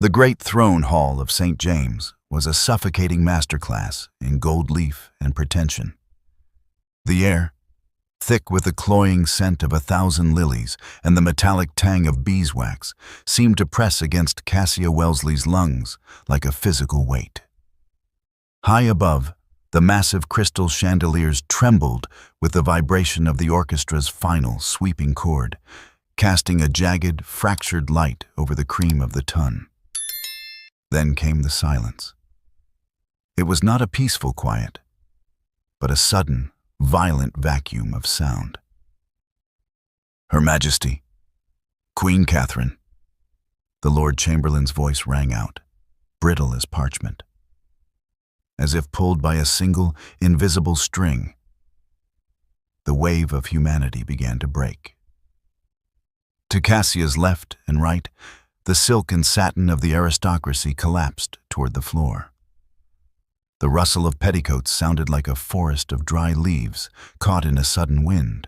The great throne hall of St. James was a suffocating masterclass in gold leaf and pretension. The air, thick with the cloying scent of 1,000 lilies and the metallic tang of beeswax, seemed to press against Cassia Wellesley's lungs like a physical weight. High above, the massive crystal chandeliers trembled with the vibration of the orchestra's final sweeping chord, casting a jagged, fractured light over the cream of the tun. Then came the silence. It was not a peaceful quiet, but a sudden, violent vacuum of sound. Her Majesty, Queen Catherine, the Lord Chamberlain's voice rang out, brittle as parchment. As if pulled by a single, invisible string, the wave of humanity began to break. To Cassia's left and right, the silk and satin of the aristocracy collapsed toward the floor. The rustle of petticoats sounded like a forest of dry leaves caught in a sudden wind.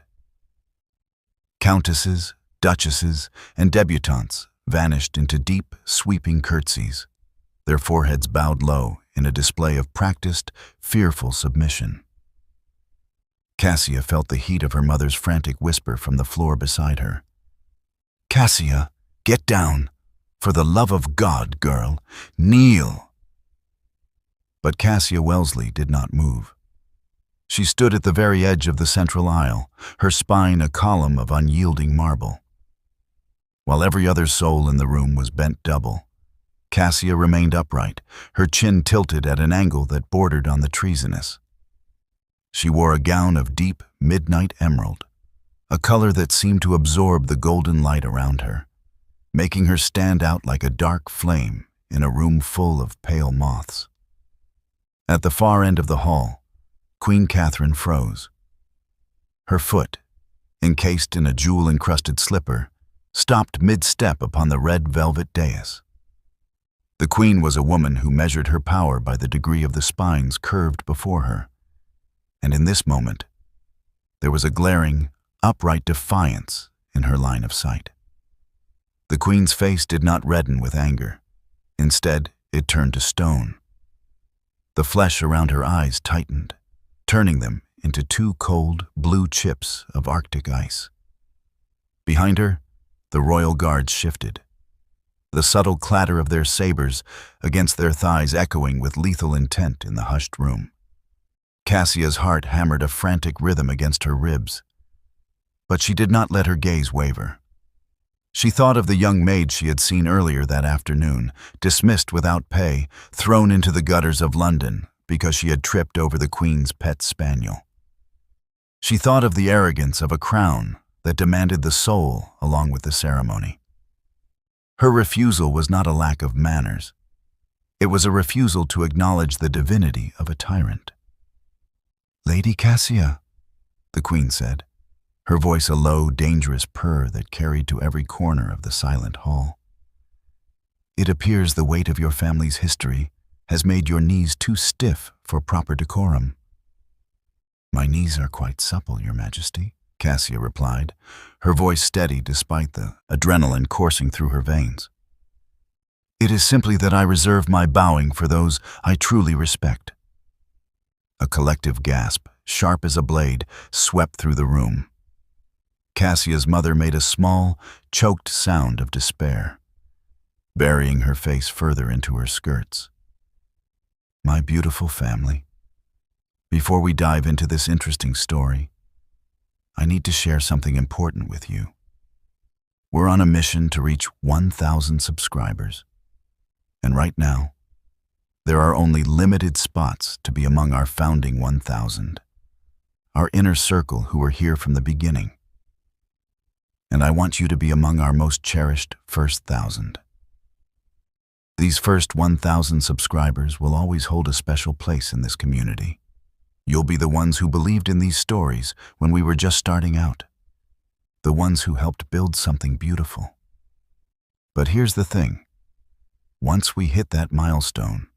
Countesses, duchesses, and debutantes vanished into deep, sweeping curtsies, their foreheads bowed low in a display of practiced, fearful submission. Cassia felt the heat of her mother's frantic whisper from the floor beside her. "Cassia, get down! For the love of God, girl, kneel!" But Cassia Wellesley did not move. She stood at the very edge of the central aisle, her spine a column of unyielding marble. While every other soul in the room was bent double, Cassia remained upright, her chin tilted at an angle that bordered on the treasonous. She wore a gown of deep, midnight emerald, a color that seemed to absorb the golden light around her, making her stand out like a dark flame in a room full of pale moths. At the far end of the hall, Queen Catherine froze. Her foot, encased in a jewel-encrusted slipper, stopped mid-step upon the red velvet dais. The Queen was a woman who measured her power by the degree of the spines curved before her, and in this moment, there was a glaring, upright defiance in her line of sight. The Queen's face did not redden with anger. Instead, it turned to stone. The flesh around her eyes tightened, turning them into two cold, blue chips of Arctic ice. Behind her, the royal guards shifted, the subtle clatter of their sabers against their thighs echoing with lethal intent in the hushed room. Cassia's heart hammered a frantic rhythm against her ribs, but she did not let her gaze waver. She thought of the young maid she had seen earlier that afternoon, dismissed without pay, thrown into the gutters of London because she had tripped over the Queen's pet spaniel. She thought of the arrogance of a crown that demanded the soul along with the ceremony. Her refusal was not a lack of manners. It was a refusal to acknowledge the divinity of a tyrant. "Lady Cassia," the Queen said, her voice a low, dangerous purr that carried to every corner of the silent hall. "It appears the weight of your family's history has made your knees too stiff for proper decorum." "My knees are quite supple, Your Majesty," Cassia replied, her voice steady despite the adrenaline coursing through her veins. "It is simply that I reserve my bowing for those I truly respect." A collective gasp, sharp as a blade, swept through the room. Cassia's mother made a small, choked sound of despair, burying her face further into her skirts. "My beautiful family, before we dive into this interesting story, I need to share something important with you. We're on a mission to reach 1,000 subscribers, and right now, there are only limited spots to be among our founding 1,000, our inner circle who were here from the beginning. And I want you to be among our most cherished first 1,000. These first 1,000 subscribers will always hold a special place in this community. You'll be the ones who believed in these stories when we were just starting out, the ones who helped build something beautiful. But here's the thing. Once we hit that milestone,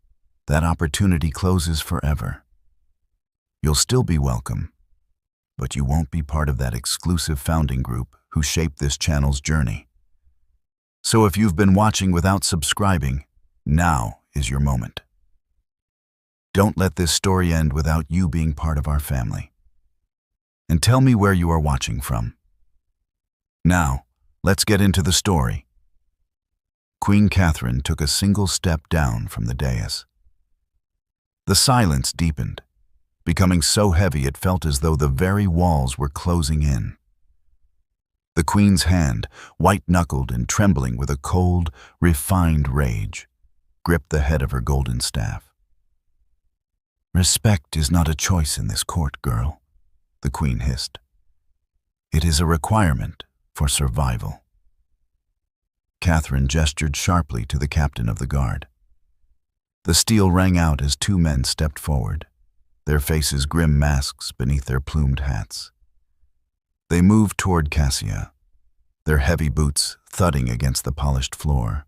that opportunity closes forever. You'll still be welcome, but you won't be part of that exclusive founding group who shaped this channel's journey. So if you've been watching without subscribing, now is your moment. Don't let this story end without you being part of our family. And tell me where you are watching from. Now, let's get into the story. Queen Catherine took a single step down from the dais. The silence deepened, becoming so heavy it felt as though the very walls were closing in. The Queen's hand, white-knuckled and trembling with a cold, refined rage, gripped the head of her golden staff. "Respect is not a choice in this court, girl," the Queen hissed. "It is a requirement for survival." Catherine gestured sharply to the captain of the guard. The steel rang out as two men stepped forward, their faces grim masks beneath their plumed hats. They moved toward Cassia, their heavy boots thudding against the polished floor,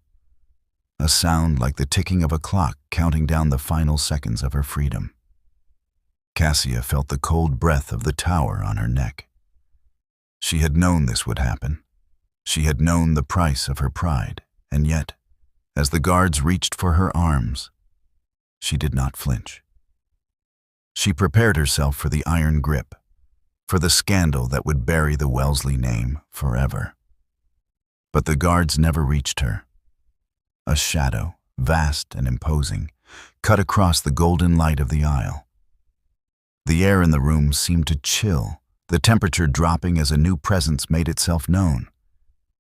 a sound like the ticking of a clock counting down the final seconds of her freedom. Cassia felt the cold breath of the tower on her neck. She had known this would happen. She had known the price of her pride, and yet, as the guards reached for her arms, she did not flinch. She prepared herself for the iron grip, for the scandal that would bury the Wellesley name forever. But the guards never reached her. A shadow, vast and imposing, cut across the golden light of the aisle. The air in the room seemed to chill, the temperature dropping as a new presence made itself known.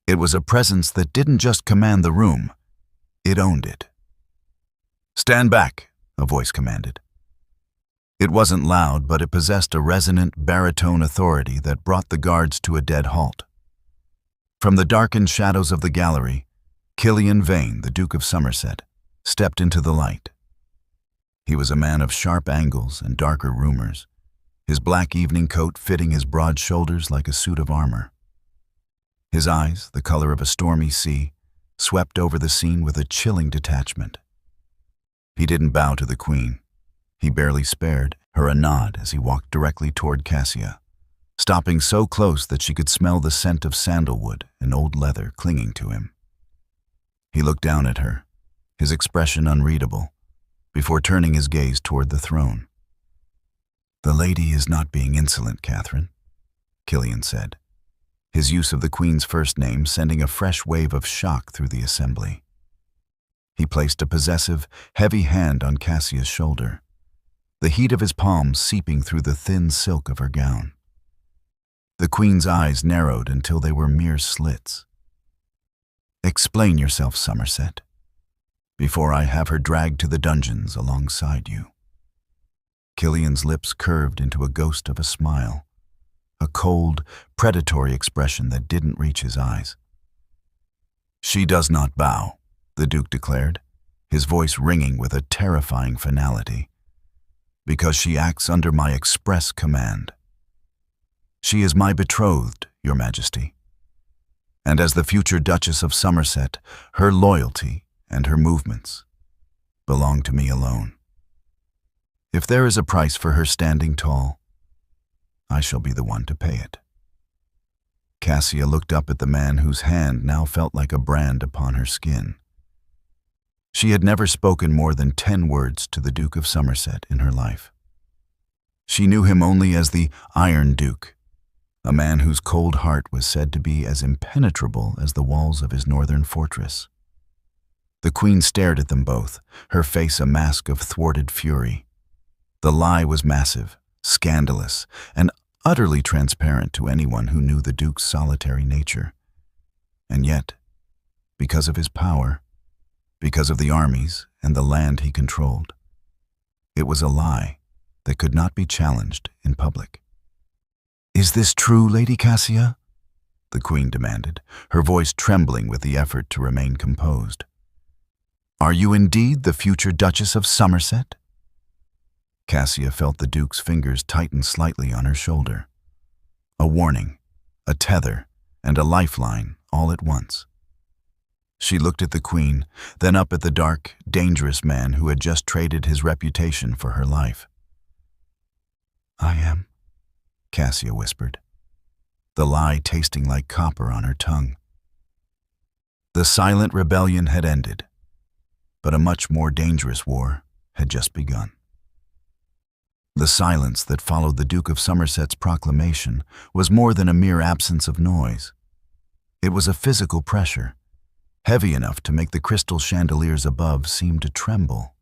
It was a presence that didn't just command the room, it owned it. "Stand back," a voice commanded. It wasn't loud, but it possessed a resonant, baritone authority that brought the guards to a dead halt. From the darkened shadows of the gallery, Killian Vane, the Duke of Somerset, stepped into the light. He was a man of sharp angles and darker rumors, his black evening coat fitting his broad shoulders like a suit of armor. His eyes, the color of a stormy sea, swept over the scene with a chilling detachment. He didn't bow to the Queen. He barely spared her a nod as he walked directly toward Cassia, stopping so close that she could smell the scent of sandalwood and old leather clinging to him. He looked down at her, his expression unreadable, before turning his gaze toward the throne. "The lady is not being insolent, Catherine," Killian said, his use of the Queen's first name sending a fresh wave of shock through the assembly. He placed a possessive, heavy hand on Cassia's shoulder, the heat of his palms seeping through the thin silk of her gown. The Queen's eyes narrowed until they were mere slits. "Explain yourself, Somerset, before I have her dragged to the dungeons alongside you." Killian's lips curved into a ghost of a smile, a cold, predatory expression that didn't reach his eyes. "She does not bow," the Duke declared, his voice ringing with a terrifying finality, "because she acts under my express command. She is my betrothed, Your Majesty, and as the future Duchess of Somerset, her loyalty and her movements belong to me alone. If there is a price for her standing tall, I shall be the one to pay it." Cassia looked up at the man whose hand now felt like a brand upon her skin. She had never spoken more than 10 words to the Duke of Somerset in her life. She knew him only as the Iron Duke, a man whose cold heart was said to be as impenetrable as the walls of his northern fortress. The Queen stared at them both, her face a mask of thwarted fury. The lie was massive, scandalous, and utterly transparent to anyone who knew the Duke's solitary nature. And yet, because of his power, because of the armies and the land he controlled, it was a lie that could not be challenged in public. "Is this true, Lady Cassia?" the Queen demanded, her voice trembling with the effort to remain composed. "Are you indeed the future Duchess of Somerset?" Cassia felt the Duke's fingers tighten slightly on her shoulder. A warning, a tether, and a lifeline all at once. She looked at the Queen, then up at the dark, dangerous man who had just traded his reputation for her life. "I am," Cassia whispered, the lie tasting like copper on her tongue. The silent rebellion had ended, but a much more dangerous war had just begun. The silence that followed the Duke of Somerset's proclamation was more than a mere absence of noise. It was a physical pressure, heavy enough to make the crystal chandeliers above seem to tremble.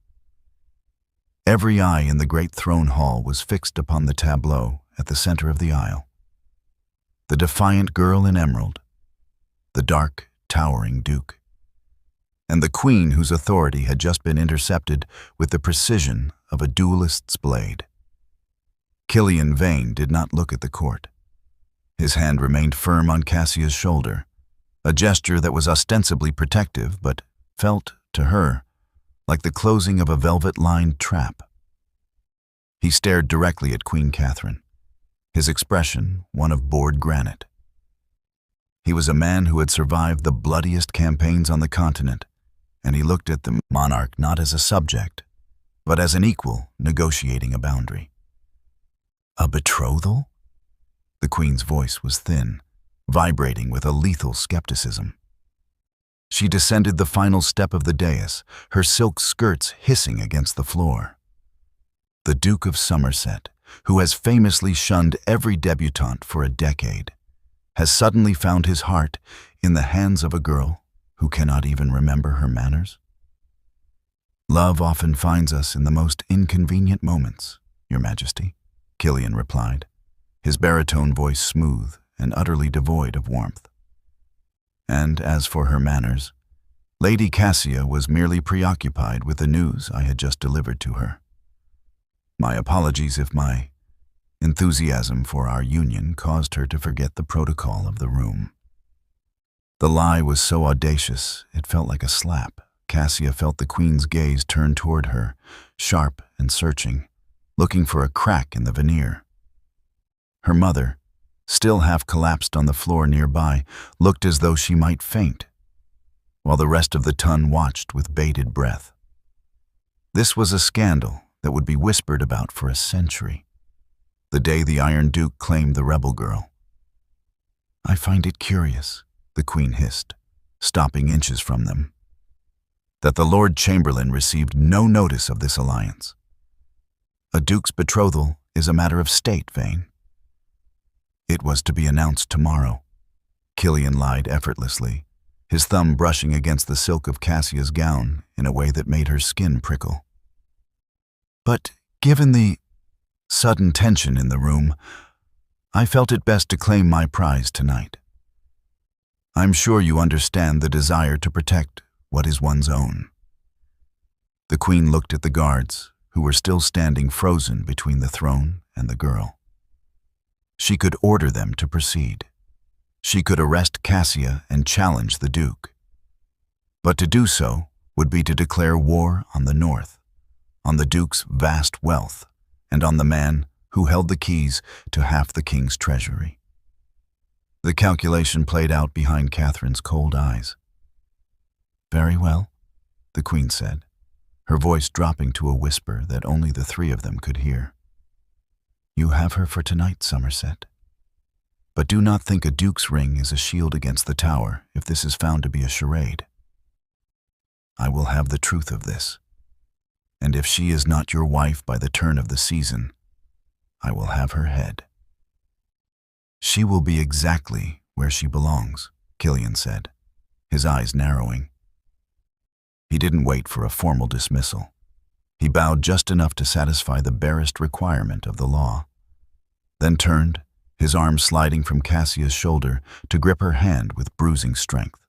Every eye in the great throne hall was fixed upon the tableau at the center of the aisle. The defiant girl in emerald, the dark, towering Duke, and the Queen whose authority had just been intercepted with the precision of a duelist's blade. Killian Vane did not look at the court. His hand remained firm on Cassia's shoulder, a gesture that was ostensibly protective but felt, to her, like the closing of a velvet-lined trap. He stared directly at Queen Catherine, his expression one of bored granite. He was a man who had survived the bloodiest campaigns on the continent, and he looked at the monarch not as a subject, but as an equal negotiating a boundary. A betrothal? The Queen's voice was thin, vibrating with a lethal skepticism. She descended the final step of the dais, her silk skirts hissing against the floor. The Duke of Somerset, who has famously shunned every debutante for a decade, has suddenly found his heart in the hands of a girl who cannot even remember her manners? Love often finds us in the most inconvenient moments, Your Majesty, Killian replied, his baritone voice smooth and utterly devoid of warmth. And as for her manners, Lady Cassia was merely preoccupied with the news I had just delivered to her. My apologies if my enthusiasm for our union caused her to forget the protocol of the room. The lie was so audacious, it felt like a slap. Cassia felt the Queen's gaze turn toward her, sharp and searching, looking for a crack in the veneer. Her mother, still half collapsed on the floor nearby, looked as though she might faint, while the rest of the ton watched with bated breath. This was a scandal that would be whispered about for a century. The day the Iron Duke claimed the rebel girl. I find it curious, the Queen hissed, stopping inches from them, that the Lord Chamberlain received no notice of this alliance. A duke's betrothal is a matter of state, Vane. It was to be announced tomorrow, Killian lied effortlessly, his thumb brushing against the silk of Cassia's gown in a way that made her skin prickle. But given the sudden tension in the room, I felt it best to claim my prize tonight. I'm sure you understand the desire to protect what is one's own. The Queen looked at the guards, who were still standing frozen between the throne and the girl. She could order them to proceed. She could arrest Cassia and challenge the Duke. But to do so would be to declare war on the North, on the Duke's vast wealth, and on the man who held the keys to half the king's treasury. The calculation played out behind Catherine's cold eyes. Very well, the Queen said, her voice dropping to a whisper that only the three of them could hear. You have her for tonight, Somerset. But do not think a duke's ring is a shield against the tower if this is found to be a charade. I will have the truth of this, and if she is not your wife by the turn of the season, I will have her head. She will be exactly where she belongs, Killian said, his eyes narrowing. He didn't wait for a formal dismissal. He bowed just enough to satisfy the barest requirement of the law, then turned, his arm sliding from Cassia's shoulder to grip her hand with bruising strength.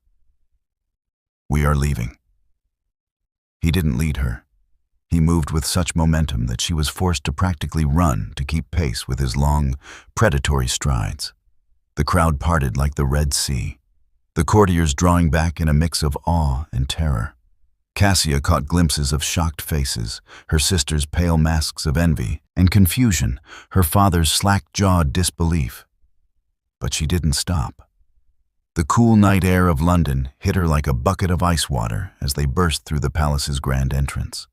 We are leaving. He didn't lead her. He moved with such momentum that she was forced to practically run to keep pace with his long, predatory strides. The crowd parted like the Red Sea, the courtiers drawing back in a mix of awe and terror. Cassia caught glimpses of shocked faces, her sister's pale masks of envy and confusion, her father's slack-jawed disbelief. But she didn't stop. The cool night air of London hit her like a bucket of ice water as they burst through the palace's grand entrance.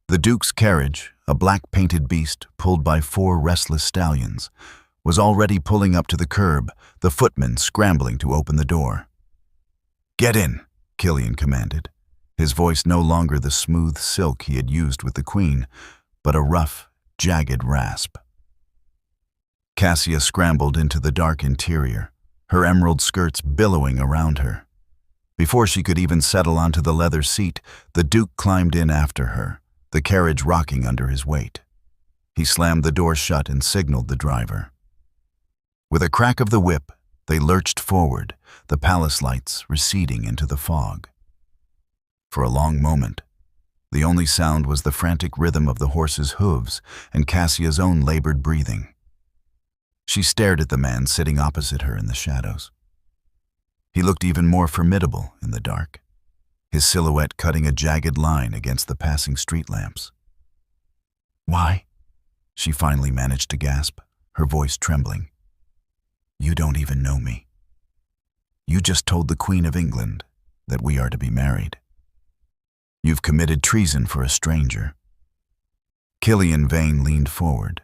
The Duke's carriage, a black-painted beast pulled by 4 restless stallions, was already pulling up to the curb, the footman scrambling to open the door. "Get in," Killian commanded, his voice no longer the smooth silk he had used with the Queen, but a rough, jagged rasp. Cassia scrambled into the dark interior, her emerald skirts billowing around her. Before she could even settle onto the leather seat, the Duke climbed in after her, the carriage rocking under his weight. He slammed the door shut and signaled the driver. With a crack of the whip, they lurched forward, the palace lights receding into the fog. For a long moment, the only sound was the frantic rhythm of the horse's hooves and Cassia's own labored breathing. She stared at the man sitting opposite her in the shadows. He looked even more formidable in the dark, his silhouette cutting a jagged line against the passing street lamps. "Why?" she finally managed to gasp, her voice trembling. "You don't even know me. You just told the Queen of England that we are to be married. You've committed treason for a stranger." Killian Vane leaned forward,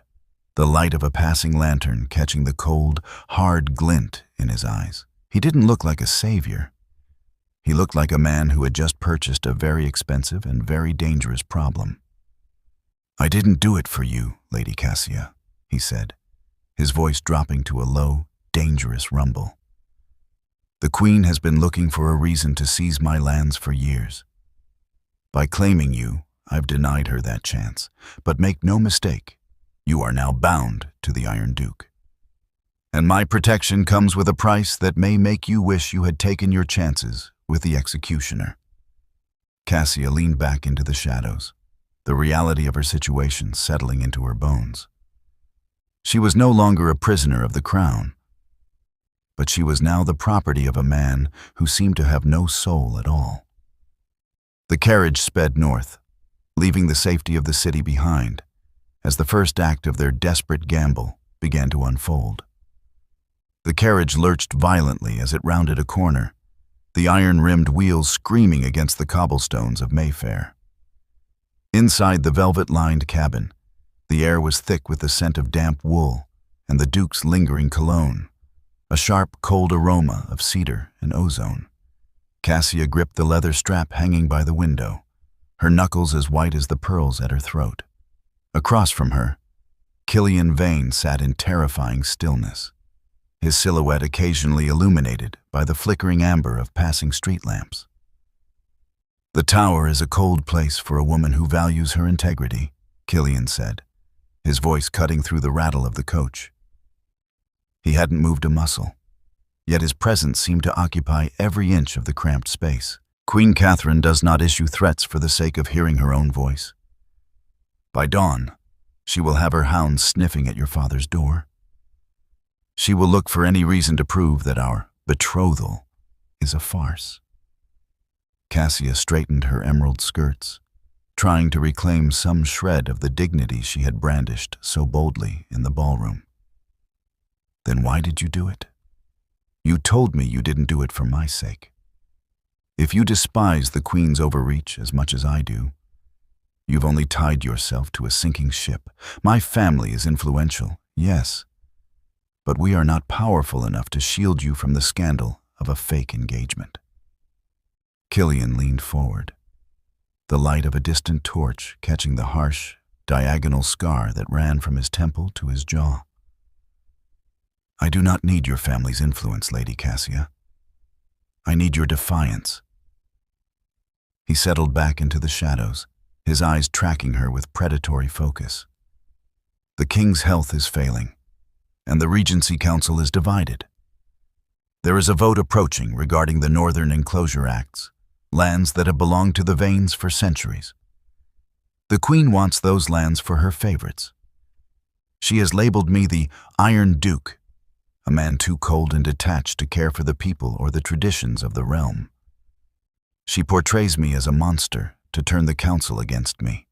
the light of a passing lantern catching the cold, hard glint in his eyes. He didn't look like a savior. He looked like a man who had just purchased a very expensive and very dangerous problem. "I didn't do it for you, Lady Cassia," he said, his voice dropping to a low, dangerous rumble. "The Queen has been looking for a reason to seize my lands for years. By claiming you, I've denied her that chance. But make no mistake, you are now bound to the Iron Duke. And my protection comes with a price that may make you wish you had taken your chances with the executioner." Cassia leaned back into the shadows, the reality of her situation settling into her bones. She was no longer a prisoner of the crown, but she was now the property of a man who seemed to have no soul at all. The carriage sped north, leaving the safety of the city behind, as the first act of their desperate gamble began to unfold. The carriage lurched violently as it rounded a corner, the iron-rimmed wheels screaming against the cobblestones of Mayfair. Inside the velvet-lined cabin, the air was thick with the scent of damp wool and the Duke's lingering cologne, a sharp, cold aroma of cedar and ozone. Cassia gripped the leather strap hanging by the window, her knuckles as white as the pearls at her throat. Across from her, Killian Vane sat in terrifying stillness, his silhouette occasionally illuminated by the flickering amber of passing street lamps. "The Tower is a cold place for a woman who values her integrity," Killian said, his voice cutting through the rattle of the coach. He hadn't moved a muscle, yet his presence seemed to occupy every inch of the cramped space. "Queen Catherine does not issue threats for the sake of hearing her own voice. By dawn, she will have her hounds sniffing at your father's door. She will look for any reason to prove that our betrothal is a farce." Cassia straightened her emerald skirts, trying to reclaim some shred of the dignity she had brandished so boldly in the ballroom. "Then why did you do it? You told me you didn't do it for my sake. If you despise the Queen's overreach as much as I do, you've only tied yourself to a sinking ship. My family is influential, yes, but we are not powerful enough to shield you from the scandal of a fake engagement." Killian leaned forward, the light of a distant torch catching the harsh, diagonal scar that ran from his temple to his jaw. "I do not need your family's influence, Lady Cassia. I need your defiance." He settled back into the shadows, his eyes tracking her with predatory focus. "The King's health is failing, and the Regency Council is divided. There is a vote approaching regarding the Northern Enclosure Acts, lands that have belonged to the Vanes for centuries. The Queen wants those lands for her favorites. She has labeled me the Iron Duke, a man too cold and detached to care for the people or the traditions of the realm. She portrays me as a monster to turn the council against me."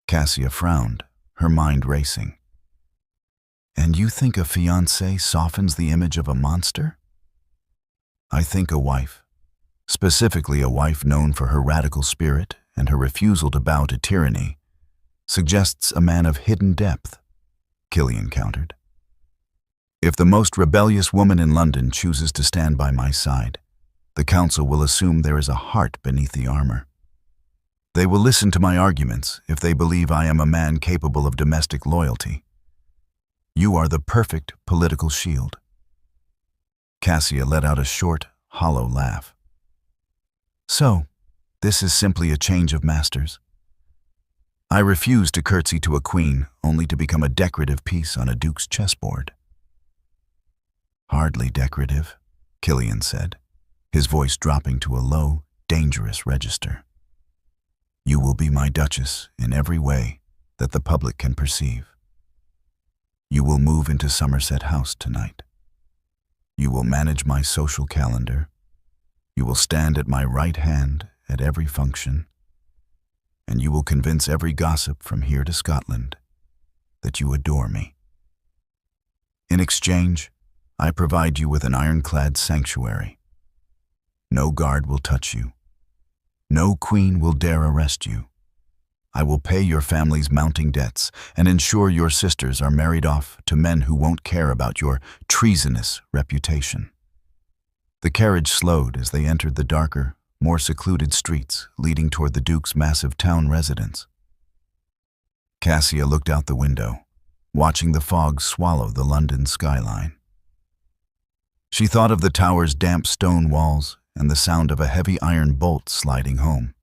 Cassia frowned, her mind racing. "And you think a fiancé softens the image of a monster?" "I think a wife, specifically a wife known for her radical spirit and her refusal to bow to tyranny, suggests a man of hidden depth," Killian countered. "If the most rebellious woman in London chooses to stand by my side, The council will assume there is a heart beneath the armor. They will listen to my arguments if they believe I am a man capable of domestic loyalty. You are the perfect political shield." Cassia let out a short, hollow laugh. "So, this is simply a change of masters. I refuse to curtsy to a queen only to become a decorative piece on a duke's chessboard." "Hardly decorative," Killian said, his voice dropping to a low, dangerous register. "You will be my duchess in every way that the public can perceive. You will move into Somerset House tonight. You will manage my social calendar. You will stand at my right hand at every function. And you will convince every gossip from here to Scotland that you adore me. In exchange, I provide you with an ironclad sanctuary. No guard will touch you. No queen will dare arrest you. I will pay your family's mounting debts and ensure your sisters are married off to men who won't care about your treasonous reputation." The carriage slowed as they entered the darker, more secluded streets leading toward the Duke's massive town residence. Cassia looked out the window, watching the fog swallow the London skyline. She thought of the tower's damp stone walls and the sound of a heavy iron bolt sliding home.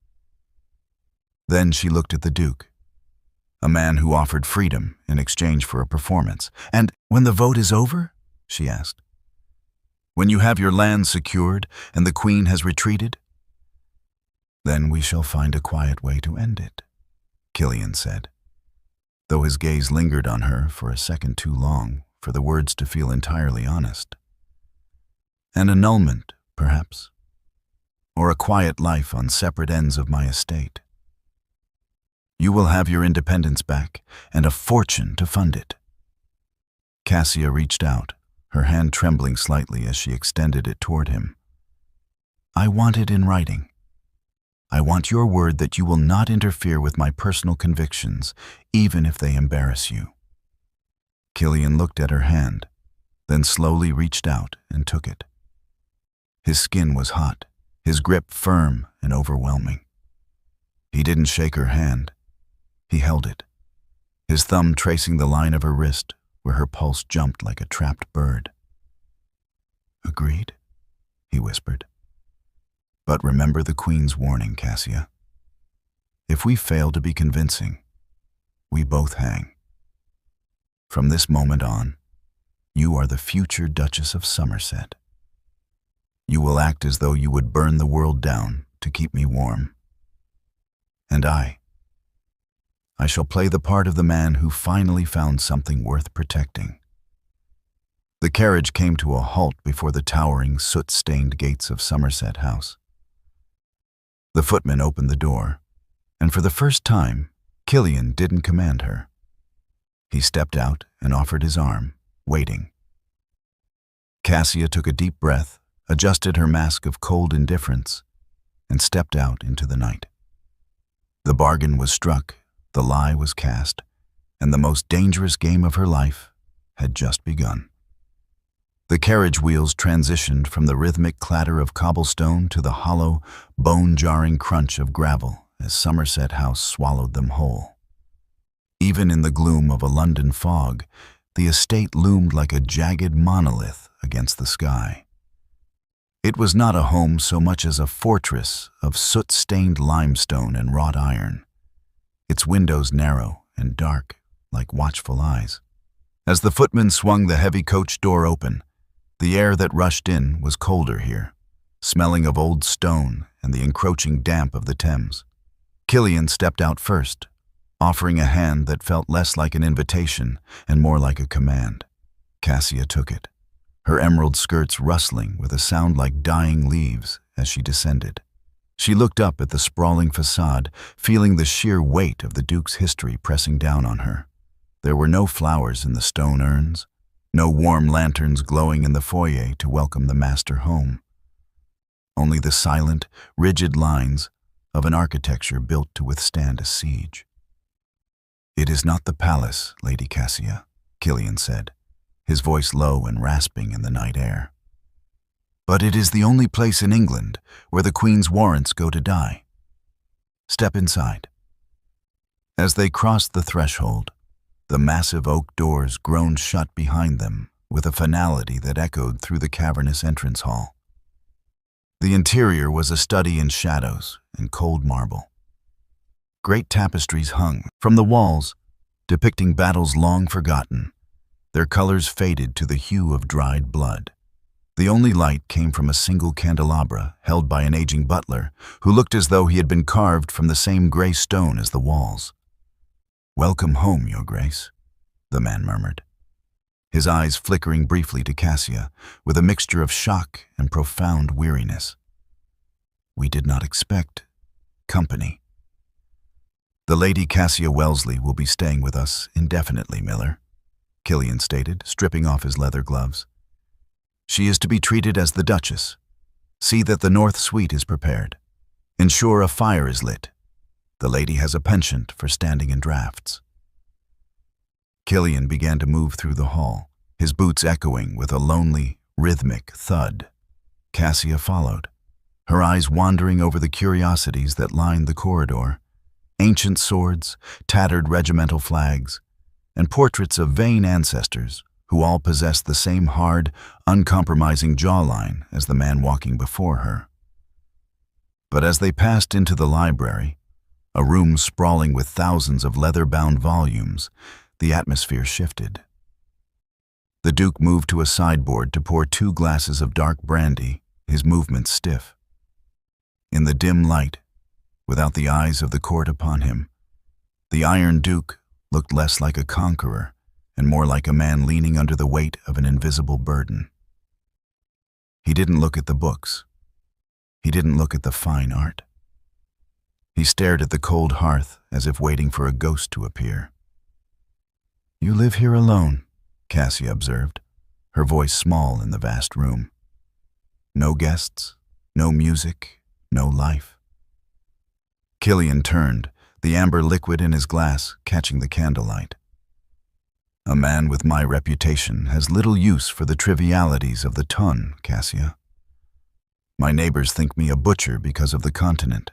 Then she looked at the Duke, a man who offered freedom in exchange for a performance. "And when the vote is over?" she asked. "When you have your land secured and the Queen has retreated?" "Then we shall find a quiet way to end it," Killian said, though his gaze lingered on her for a second too long for the words to feel entirely honest. "An annulment, perhaps, or a quiet life on separate ends of my estate. You will have your independence back and a fortune to fund it." Cassia reached out, her hand trembling slightly as she extended it toward him. "I want it in writing. I want your word that you will not interfere with my personal convictions, even if they embarrass you." Killian looked at her hand, then slowly reached out and took it. His skin was hot, his grip firm and overwhelming. He didn't shake her hand. He held it, his thumb tracing the line of her wrist where her pulse jumped like a trapped bird. "Agreed," he whispered. "But remember the Queen's warning, Cassia. If we fail to be convincing, we both hang. From this moment on, you are the future Duchess of Somerset. You will act as though you would burn the world down to keep me warm. And I shall play the part of the man who finally found something worth protecting." The carriage came to a halt before the towering, soot-stained gates of Somerset House. The footman opened the door, and for the first time, Killian didn't command her. He stepped out and offered his arm, waiting. Cassia took a deep breath, adjusted her mask of cold indifference, and stepped out into the night. The bargain was struck, the lie was cast, and the most dangerous game of her life had just begun. The carriage wheels transitioned from the rhythmic clatter of cobblestone to the hollow, bone-jarring crunch of gravel as Somerset House swallowed them whole. Even in the gloom of a London fog, the estate loomed like a jagged monolith against the sky. It was not a home so much as a fortress of soot-stained limestone and wrought iron, its windows narrow and dark like watchful eyes. As the footman swung the heavy coach door open, the air that rushed in was colder here, smelling of old stone and the encroaching damp of the Thames. Killian stepped out first, offering a hand that felt less like an invitation and more like a command. Cassia took it, her emerald skirts rustling with a sound like dying leaves as she descended. She looked up at the sprawling facade, feeling the sheer weight of the Duke's history pressing down on her. There were no flowers in the stone urns, no warm lanterns glowing in the foyer to welcome the master home. Only the silent, rigid lines of an architecture built to withstand a siege. "It is not the palace, Lady Cassia," Killian said, his voice low and rasping in the night air. But it is the only place in England where the Queen's warrants go to die. Step inside. As they crossed the threshold, the massive oak doors groaned shut behind them with a finality that echoed through the cavernous entrance hall. The interior was a study in shadows and cold marble. Great tapestries hung from the walls, depicting battles long forgotten, their colors faded to the hue of dried blood. The only light came from a single candelabra held by an aging butler who looked as though he had been carved from the same gray stone as the walls. "Welcome home, Your Grace," the man murmured, his eyes flickering briefly to Cassia with a mixture of shock and profound weariness. "We did not expect company." "The Lady Cassia Wellesley will be staying with us indefinitely, Miller," Killian stated, stripping off his leather gloves. "She is to be treated as the Duchess. See that the North Suite is prepared. Ensure a fire is lit. The lady has a penchant for standing in drafts." Killian began to move through the hall, his boots echoing with a lonely, rhythmic thud. Cassia followed, her eyes wandering over the curiosities that lined the corridor. Ancient swords, tattered regimental flags, and portraits of vain ancestors who all possessed the same hard, uncompromising jawline as the man walking before her. But as they passed into the library, a room sprawling with thousands of leather-bound volumes, the atmosphere shifted. The Duke moved to a sideboard to pour 2 glasses of dark brandy, his movements stiff. In the dim light, without the eyes of the court upon him, the Iron Duke looked less like a conqueror and more like a man leaning under the weight of an invisible burden. He didn't look at the books. He didn't look at the fine art. He stared at the cold hearth as if waiting for a ghost to appear. "You live here alone," Cassia observed, her voice small in the vast room. "No guests, no music, no life." Killian turned, the amber liquid in his glass catching the candlelight. "A man with my reputation has little use for the trivialities of the ton, Cassia. My neighbors think me a butcher because of the continent,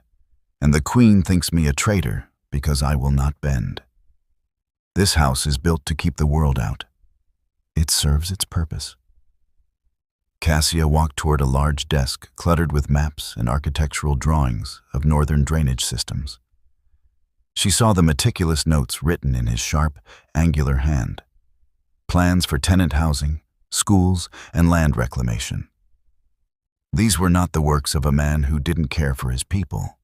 and the Queen thinks me a traitor because I will not bend. This house is built to keep the world out. It serves its purpose." Cassia walked toward a large desk cluttered with maps and architectural drawings of northern drainage systems. She saw the meticulous notes written in his sharp, angular hand. Plans for tenant housing, schools, and land reclamation. These were not the works of a man who didn't care for his people.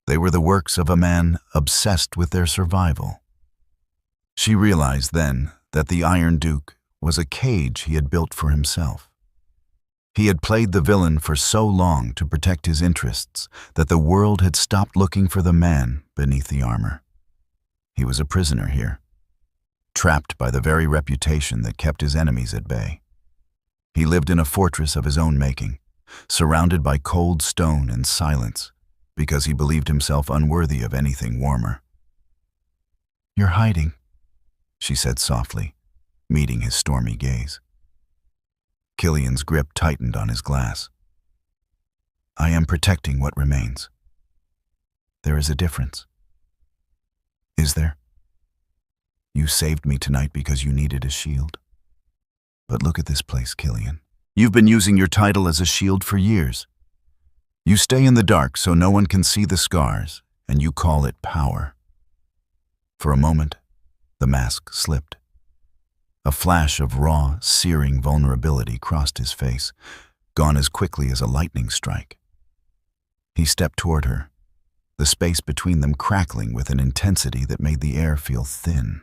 They were the works of a man obsessed with their survival. She realized then that the Iron Duke was a cage he had built for himself. He had played the villain for so long to protect his interests that the world had stopped looking for the man beneath the armor. He was a prisoner here, trapped by the very reputation that kept his enemies at bay. He lived in a fortress of his own making, surrounded by cold stone and silence, because he believed himself unworthy of anything warmer. "You're hiding," she said softly, meeting his stormy gaze. Killian's grip tightened on his glass. "I am protecting what remains. There is a difference." "Is there? You saved me tonight because you needed a shield. But look at this place, Killian. You've been using your title as a shield for years. You stay in the dark so no one can see the scars, and you call it power." For a moment, the mask slipped. A flash of raw, searing vulnerability crossed his face, gone as quickly as a lightning strike. He stepped toward her, the space between them crackling with an intensity that made the air feel thin.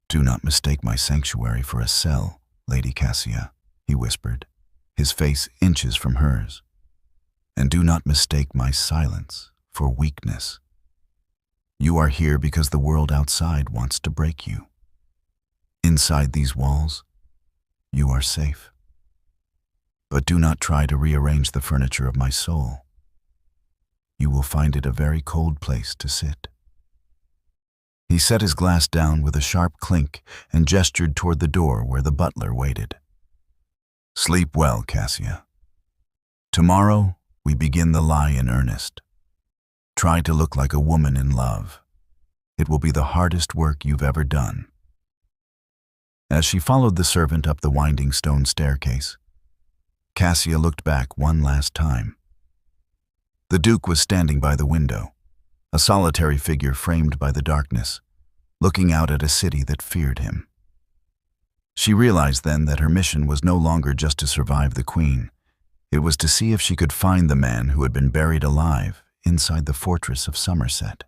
"Do not mistake my sanctuary for a cell, Lady Cassia," he whispered, his face inches from hers. "And do not mistake my silence for weakness. You are here because the world outside wants to break you. Inside these walls, you are safe. But do not try to rearrange the furniture of my soul. You will find it a very cold place to sit." He set his glass down with a sharp clink and gestured toward the door where the butler waited. Sleep well, Cassia. Tomorrow, we begin the lie in earnest. Try to look like a woman in love. It will be the hardest work you've ever done. As she followed the servant up the winding stone staircase, Cassia looked back one last time. The Duke was standing by the window, a solitary figure framed by the darkness, looking out at a city that feared him. She realized then that her mission was no longer just to survive the Queen. It was to see if she could find the man who had been buried alive inside the fortress of Somerset.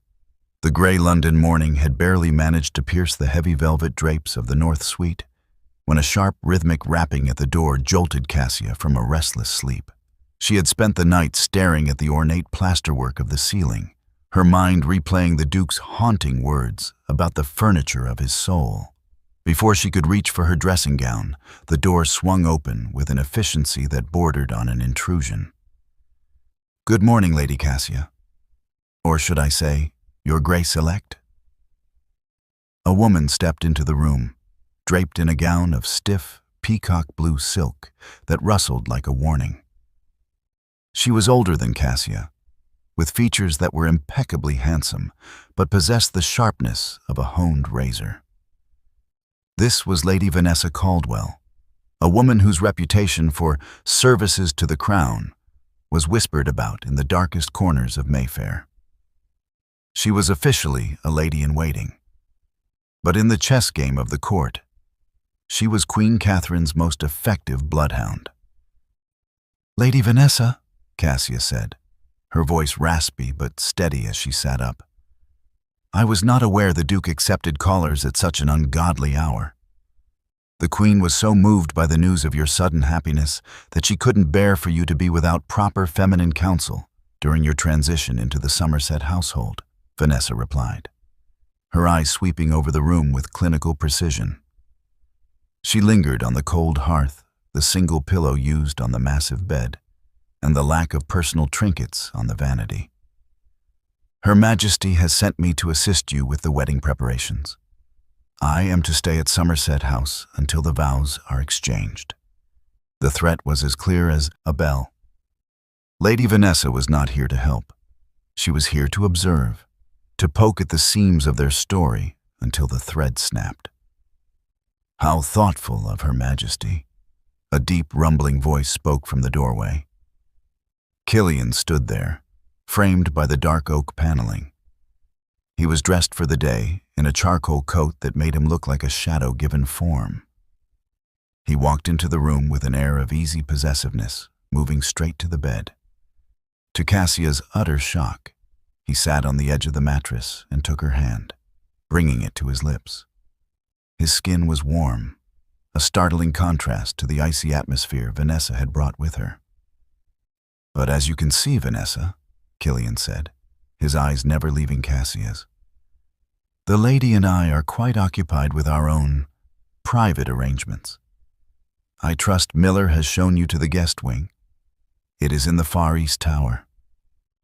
The gray London morning had barely managed to pierce the heavy velvet drapes of the North Suite when a sharp, rhythmic rapping at the door jolted Cassia from a restless sleep. She had spent the night staring at the ornate plasterwork of the ceiling, her mind replaying the Duke's haunting words about the furniture of his soul. Before she could reach for her dressing gown, the door swung open with an efficiency that bordered on an intrusion. "Good morning, Lady Cassia. Or should I say, Your Grace elect?" A woman stepped into the room, draped in a gown of stiff, peacock blue silk that rustled like a warning. She was older than Cassia, with features that were impeccably handsome, but possessed the sharpness of a honed razor. This was Lady Vanessa Caldwell, a woman whose reputation for services to the crown was whispered about in the darkest corners of Mayfair. She was officially a lady-in-waiting, but in the chess game of the court, she was Queen Catherine's most effective bloodhound. "Lady Vanessa," Cassia said, her voice raspy but steady as she sat up. "I was not aware the Duke accepted callers at such an ungodly hour. The Queen was so moved by the news of your sudden happiness that she couldn't bear for you to be without proper feminine counsel during your transition into the Somerset household," Vanessa replied, her eyes sweeping over the room with clinical precision. She lingered on the cold hearth, the single pillow used on the massive bed, and the lack of personal trinkets on the vanity. "Her Majesty has sent me to assist you with the wedding preparations. I am to stay at Somerset House until the vows are exchanged." The threat was as clear as a bell. Lady Vanessa was not here to help. She was here to observe, to poke at the seams of their story until the thread snapped. "How thoughtful of Her Majesty," a deep, rumbling voice spoke from the doorway. Killian stood there, framed by the dark oak paneling. He was dressed for the day in a charcoal coat that made him look like a shadow given form. He walked into the room with an air of easy possessiveness, moving straight to the bed. To Cassia's utter shock, he sat on the edge of the mattress and took her hand, bringing it to his lips. His skin was warm, a startling contrast to the icy atmosphere Vanessa had brought with her. "But as you can see, Vanessa," Killian said, his eyes never leaving Cassia's, "the lady and I are quite occupied with our own private arrangements. I trust Miller has shown you to the guest wing. It is in the Far East Tower,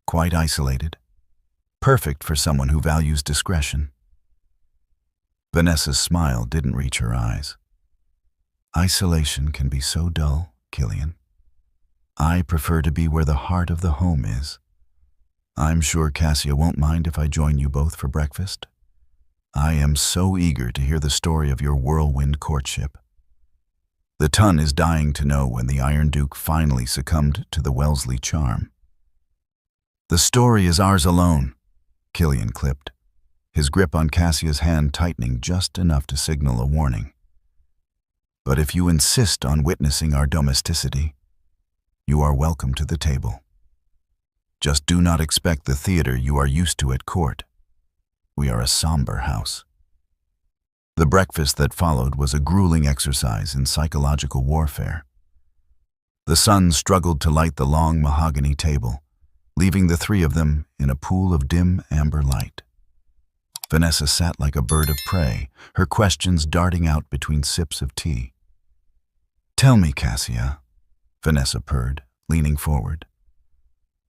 quite isolated, perfect for someone who values discretion." Vanessa's smile didn't reach her eyes. "Isolation can be so dull, Killian. I prefer to be where the heart of the home is. I'm sure Cassia won't mind if I join you both for breakfast. I am so eager to hear the story of your whirlwind courtship. The Tun is dying to know when the Iron Duke finally succumbed to the Wellesley charm." "The story is ours alone," Killian clipped, his grip on Cassia's hand tightening just enough to signal a warning. "But if you insist on witnessing our domesticity, you are welcome to the table. Just do not expect the theater you are used to at court. We are a somber house." The breakfast that followed was a grueling exercise in psychological warfare. The sun struggled to light the long mahogany table, leaving the three of them in a pool of dim amber light. Vanessa sat like a bird of prey, her questions darting out between sips of tea. "Tell me, Cassia," Vanessa purred, leaning forward,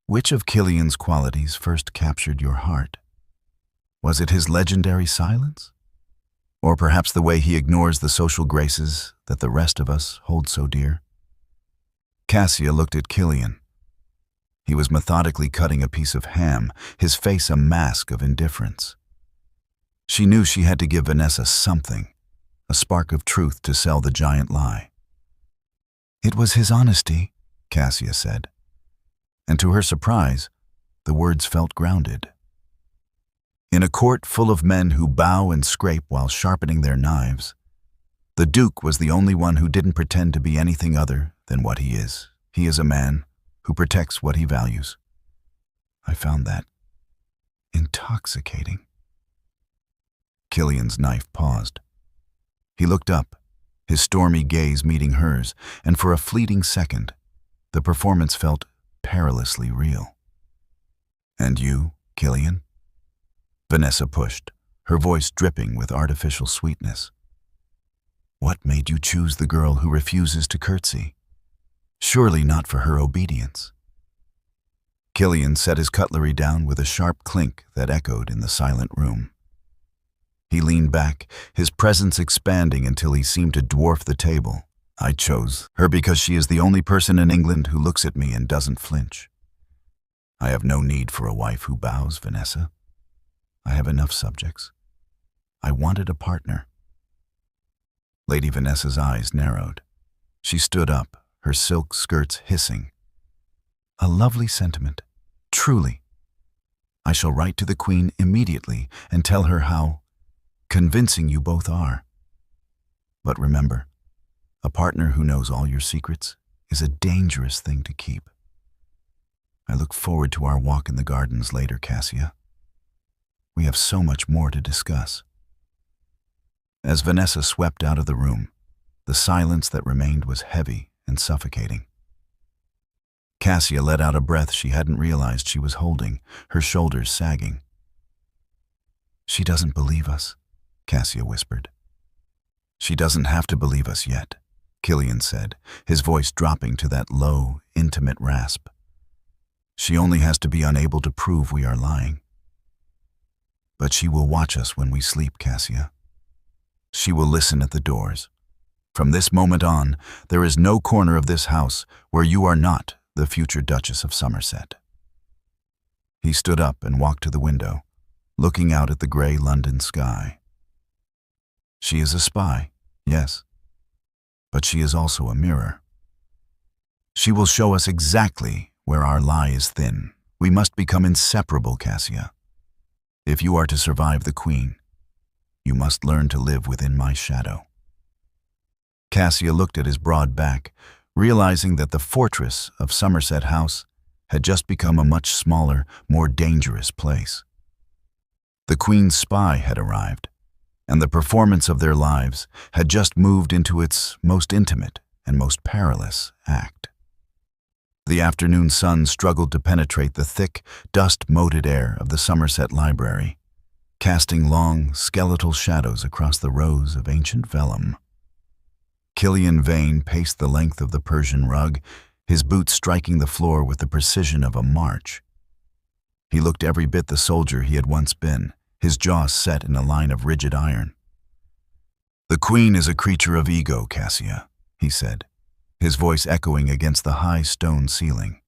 "which of Killian's qualities first captured your heart? Was it his legendary silence? Or perhaps the way he ignores the social graces that the rest of us hold so dear?" Cassia looked at Killian. He was methodically cutting a piece of ham, his face a mask of indifference. She knew she had to give Vanessa something, a spark of truth to sell the giant lie. "It was his honesty," Cassia said. And to her surprise, the words felt grounded. In a court full of men who bow and scrape while sharpening their knives, the Duke was the only one who didn't pretend to be anything other than what he is. He is a man who protects what he values. I found that intoxicating. Killian's knife paused. He looked up, his stormy gaze meeting hers, and for a fleeting second, the performance felt perilously real. "And you, Killian?" Vanessa pushed, her voice dripping with artificial sweetness. "What made you choose the girl who refuses to curtsy? Surely not for her obedience." Killian set his cutlery down with a sharp clink that echoed in the silent room. He leaned back, his presence expanding until he seemed to dwarf the table. "I chose her because she is the only person in England who looks at me and doesn't flinch. I have no need for a wife who bows, Vanessa. I have enough subjects. I wanted a partner." Lady Vanessa's eyes narrowed. She stood up, her silk skirts hissing. "A lovely sentiment, truly. I shall write to the Queen immediately and tell her how convincing you both are. But remember, a partner who knows all your secrets is a dangerous thing to keep. I look forward to our walk in the gardens later, Cassia. We have so much more to discuss." As Vanessa swept out of the room, the silence that remained was heavy and suffocating. Cassia let out a breath she hadn't realized she was holding, her shoulders sagging. "She doesn't believe us," Cassia whispered. "She doesn't have to believe us yet," Killian said, his voice dropping to that low, intimate rasp. "She only has to be unable to prove we are lying. But she will watch us when we sleep, Cassia. She will listen at the doors. From this moment on, there is no corner of this house where you are not the future Duchess of Somerset." He stood up and walked to the window, looking out at the gray London sky. "She is a spy, yes, but she is also a mirror. She will show us exactly where our lie is thin. We must become inseparable, Cassia. If you are to survive the Queen, you must learn to live within my shadow." Cassia looked at his broad back, realizing that the fortress of Somerset House had just become a much smaller, more dangerous place. The Queen's spy had arrived, and the performance of their lives had just moved into its most intimate and most perilous act. The afternoon sun struggled to penetrate the thick, dust-moated air of the Somerset Library, casting long, skeletal shadows across the rows of ancient vellum. Killian Vane paced the length of the Persian rug, his boots striking the floor with the precision of a march. He looked every bit the soldier he had once been, his jaw set in a line of rigid iron. "The Queen is a creature of ego, Cassia," he said, his voice echoing against the high stone ceiling.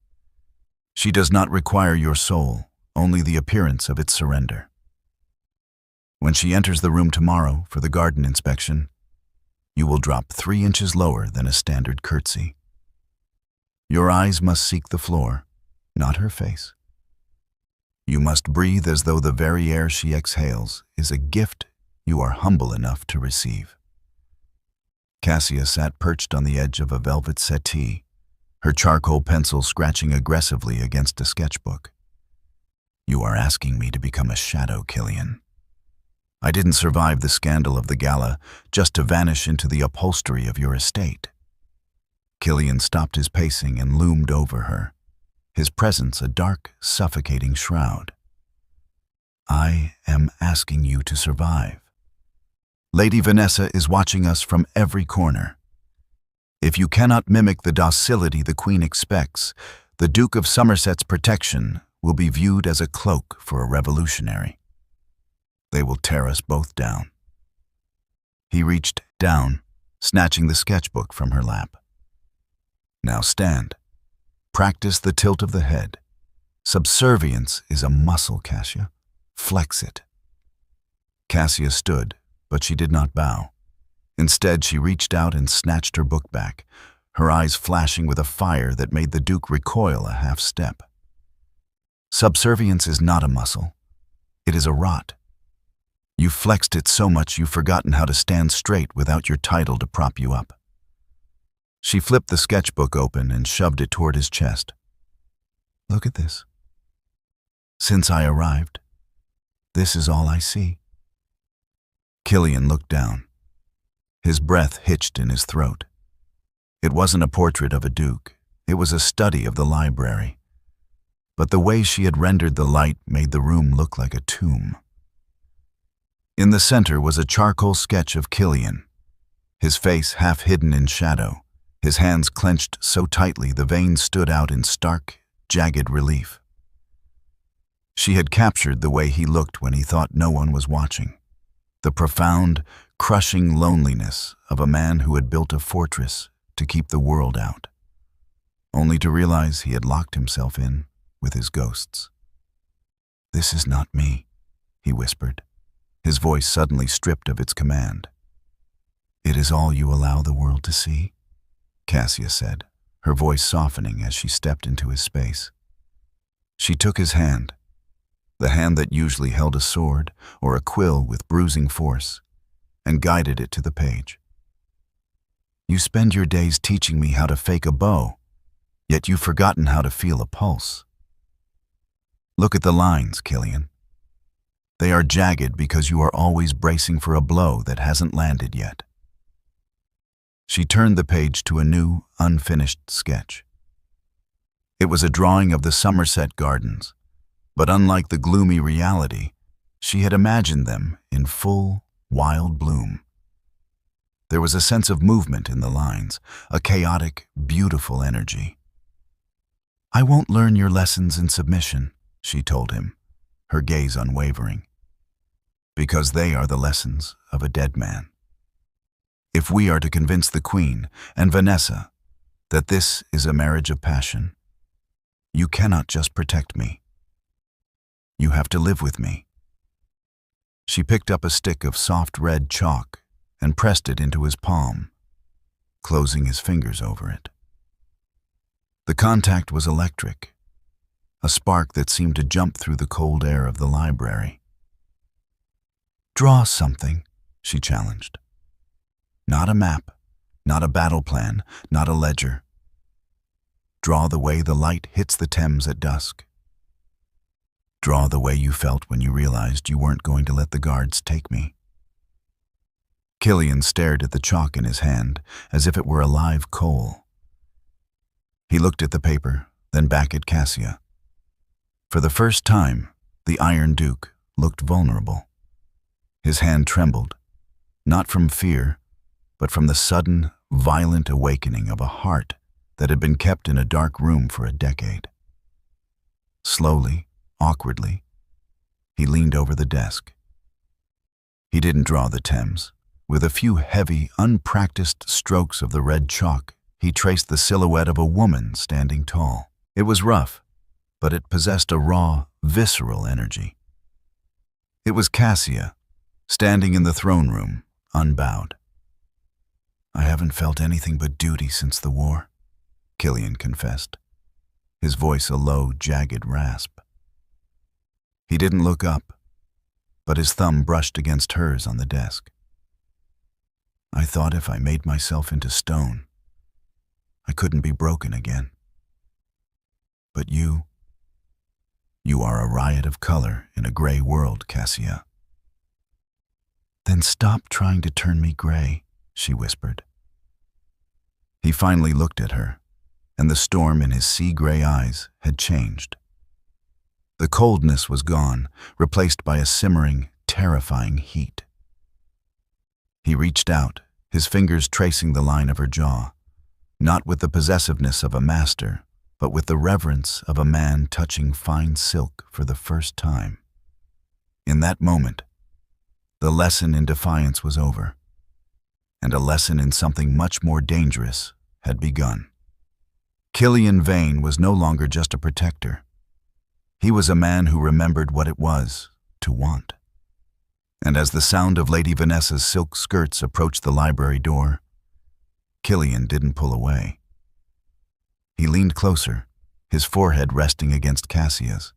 "She does not require your soul, only the appearance of its surrender. When she enters the room tomorrow for the garden inspection, you will drop 3 inches lower than a standard curtsy. Your eyes must seek the floor, not her face. You must breathe as though the very air she exhales is a gift you are humble enough to receive." Cassia sat perched on the edge of a velvet settee, her charcoal pencil scratching aggressively against a sketchbook. "You are asking me to become a shadow, Killian. I didn't survive the scandal of the gala just to vanish into the upholstery of your estate." Killian stopped his pacing and loomed over her, his presence a dark, suffocating shroud. "I am asking you to survive. Lady Vanessa is watching us from every corner. If you cannot mimic the docility the Queen expects, the Duke of Somerset's protection will be viewed as a cloak for a revolutionary. They will tear us both down." He reached down, snatching the sketchbook from her lap. Now stand. Practice the tilt of the head. Subservience is a muscle, Cassia. Flex it. Cassia stood, but she did not bow. Instead, she reached out and snatched her book back, her eyes flashing with a fire that made the Duke recoil a half step. Subservience is not a muscle. It is a rot. You've flexed it so much you've forgotten how to stand straight without your title to prop you up. She flipped the sketchbook open and shoved it toward his chest. Look at this. Since I arrived, this is all I see. Killian looked down. His breath hitched in his throat. It wasn't a portrait of a duke. It was a study of the library. But the way she had rendered the light made the room look like a tomb. In the center was a charcoal sketch of Killian, his face half hidden in shadow, his hands clenched so tightly the veins stood out in stark, jagged relief. She had captured the way he looked when he thought no one was watching, the profound, crushing loneliness of a man who had built a fortress to keep the world out, only to realize he had locked himself in with his ghosts. "This is not me," he whispered, his voice suddenly stripped of its command. "It is all you allow the world to see," Cassia said, her voice softening as she stepped into his space. She took his hand, the hand that usually held a sword or a quill with bruising force, and guided it to the page. "You spend your days teaching me how to fake a bow, yet you've forgotten how to feel a pulse. Look at the lines, Killian. They are jagged because you are always bracing for a blow that hasn't landed yet." She turned the page to a new, unfinished sketch. It was a drawing of the Somerset Gardens, but unlike the gloomy reality, she had imagined them in full, wild bloom. There was a sense of movement in the lines, a chaotic, beautiful energy. "I won't learn your lessons in submission," she told him, her gaze unwavering, "because they are the lessons of a dead man. If we are to convince the Queen and Vanessa that this is a marriage of passion, you cannot just protect me. You have to live with me." She picked up a stick of soft red chalk and pressed it into his palm, closing his fingers over it. The contact was electric, a spark that seemed to jump through the cold air of the library. "Draw something," she challenged. "Not a map, not a battle plan, not a ledger. Draw the way the light hits the Thames at dusk. Draw the way you felt when you realized you weren't going to let the guards take me." Killian stared at the chalk in his hand as if it were a live coal. He looked at the paper, then back at Cassia. For the first time, the Iron Duke looked vulnerable. His hand trembled, not from fear, but from the sudden, violent awakening of a heart that had been kept in a dark room for a decade. Slowly, awkwardly, he leaned over the desk. He didn't draw the Thames. With a few heavy, unpracticed strokes of the red chalk, he traced the silhouette of a woman standing tall. It was rough, but it possessed a raw, visceral energy. It was Cassia, standing in the throne room, unbowed. "I haven't felt anything but duty since the war," Killian confessed, his voice a low, jagged rasp. He didn't look up, but his thumb brushed against hers on the desk. "I thought if I made myself into stone, I couldn't be broken again. But you are a riot of color in a gray world, Cassia." "Then stop trying to turn me gray," she whispered. He finally looked at her, and the storm in his sea-gray eyes had changed. The coldness was gone, replaced by a simmering, terrifying heat. He reached out, his fingers tracing the line of her jaw, not with the possessiveness of a master, but with the reverence of a man touching fine silk for the first time. In that moment, the lesson in defiance was over, and a lesson in something much more dangerous had begun. Killian Vane was no longer just a protector. He was a man who remembered what it was to want. And as the sound of Lady Vanessa's silk skirts approached the library door, Killian didn't pull away. He leaned closer, his forehead resting against Cassia's,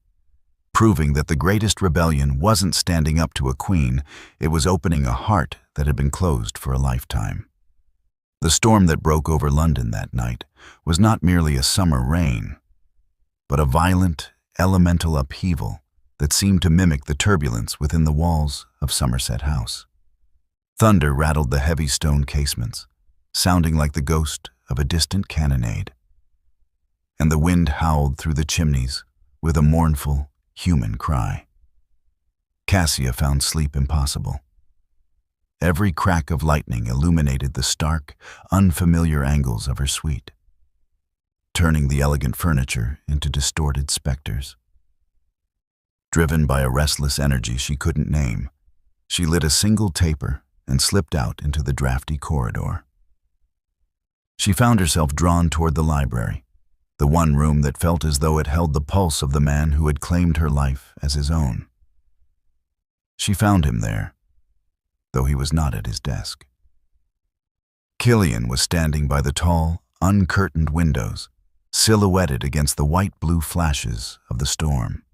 proving that the greatest rebellion wasn't standing up to a queen, it was opening a heart that had been closed for a lifetime. The storm that broke over London that night was not merely a summer rain, but a violent, elemental upheaval that seemed to mimic the turbulence within the walls of Somerset House. Thunder rattled the heavy stone casements, sounding like the ghost of a distant cannonade. And the wind howled through the chimneys with a mournful, human cry. Cassia found sleep impossible. Every crack of lightning illuminated the stark, unfamiliar angles of her suite, turning the elegant furniture into distorted specters. Driven by a restless energy she couldn't name, she lit a single taper and slipped out into the drafty corridor. She found herself drawn toward the library, the one room that felt as though it held the pulse of the man who had claimed her life as his own. She found him there, though he was not at his desk. Killian was standing by the tall, uncurtained windows, silhouetted against the white-blue flashes of the storm.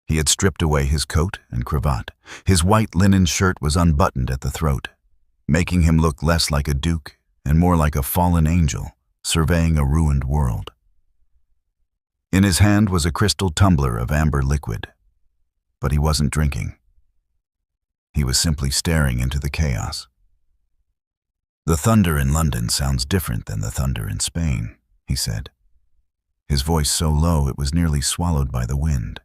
He had stripped away his coat and cravat. His white linen shirt was unbuttoned at the throat, making him look less like a duke and more like a fallen angel surveying a ruined world. In his hand was a crystal tumbler of amber liquid, but he wasn't drinking. He was simply staring into the chaos. "The thunder in London sounds different than the thunder in Spain," he said, his voice so low it was nearly swallowed by the wind.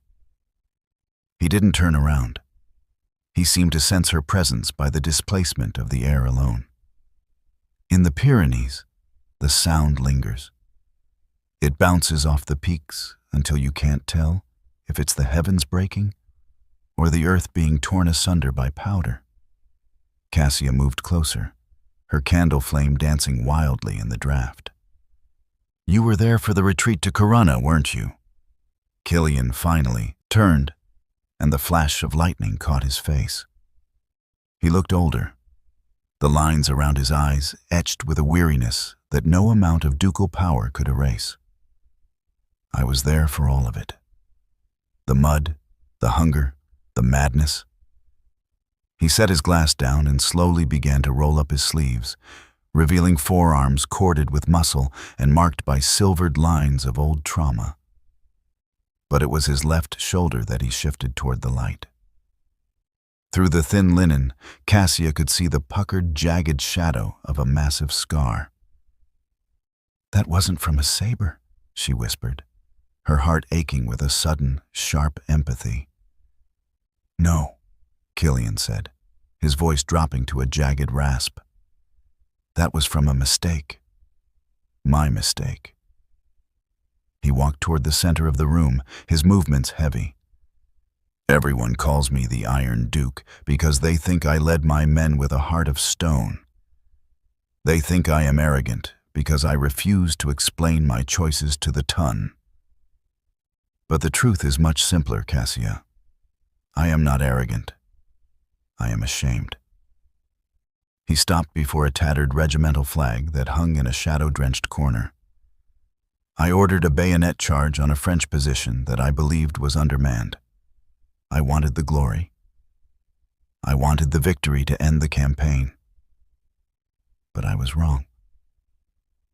He didn't turn around. He seemed to sense her presence by the displacement of the air alone. In the Pyrenees, the sound lingers. It bounces off the peaks until you can't tell if it's the heavens breaking or the earth being torn asunder by powder. Cassia moved closer, her candle flame dancing wildly in the draft. "You were there for the retreat to Corunna, weren't you?" Killian finally turned, and the flash of lightning caught his face. He looked older, the lines around his eyes etched with a weariness that no amount of ducal power could erase. "I was there for all of it. The mud, the hunger, the madness." He set his glass down and slowly began to roll up his sleeves, revealing forearms corded with muscle and marked by silvered lines of old trauma. But it was his left shoulder that he shifted toward the light. Through the thin linen, Cassia could see the puckered, jagged shadow of a massive scar. "That wasn't from a saber," she whispered, her heart aching with a sudden, sharp empathy. "No," Killian said, his voice dropping to a jagged rasp. "That was from a mistake. My mistake." He walked toward the center of the room, his movements heavy. "Everyone calls me the Iron Duke because they think I led my men with a heart of stone. They think I am arrogant because I refuse to explain my choices to the ton. But the truth is much simpler, Cassia. I am not arrogant. I am ashamed." He stopped before a tattered regimental flag that hung in a shadow-drenched corner. "I ordered a bayonet charge on a French position that I believed was undermanned. I wanted the glory. I wanted the victory to end the campaign. But I was wrong.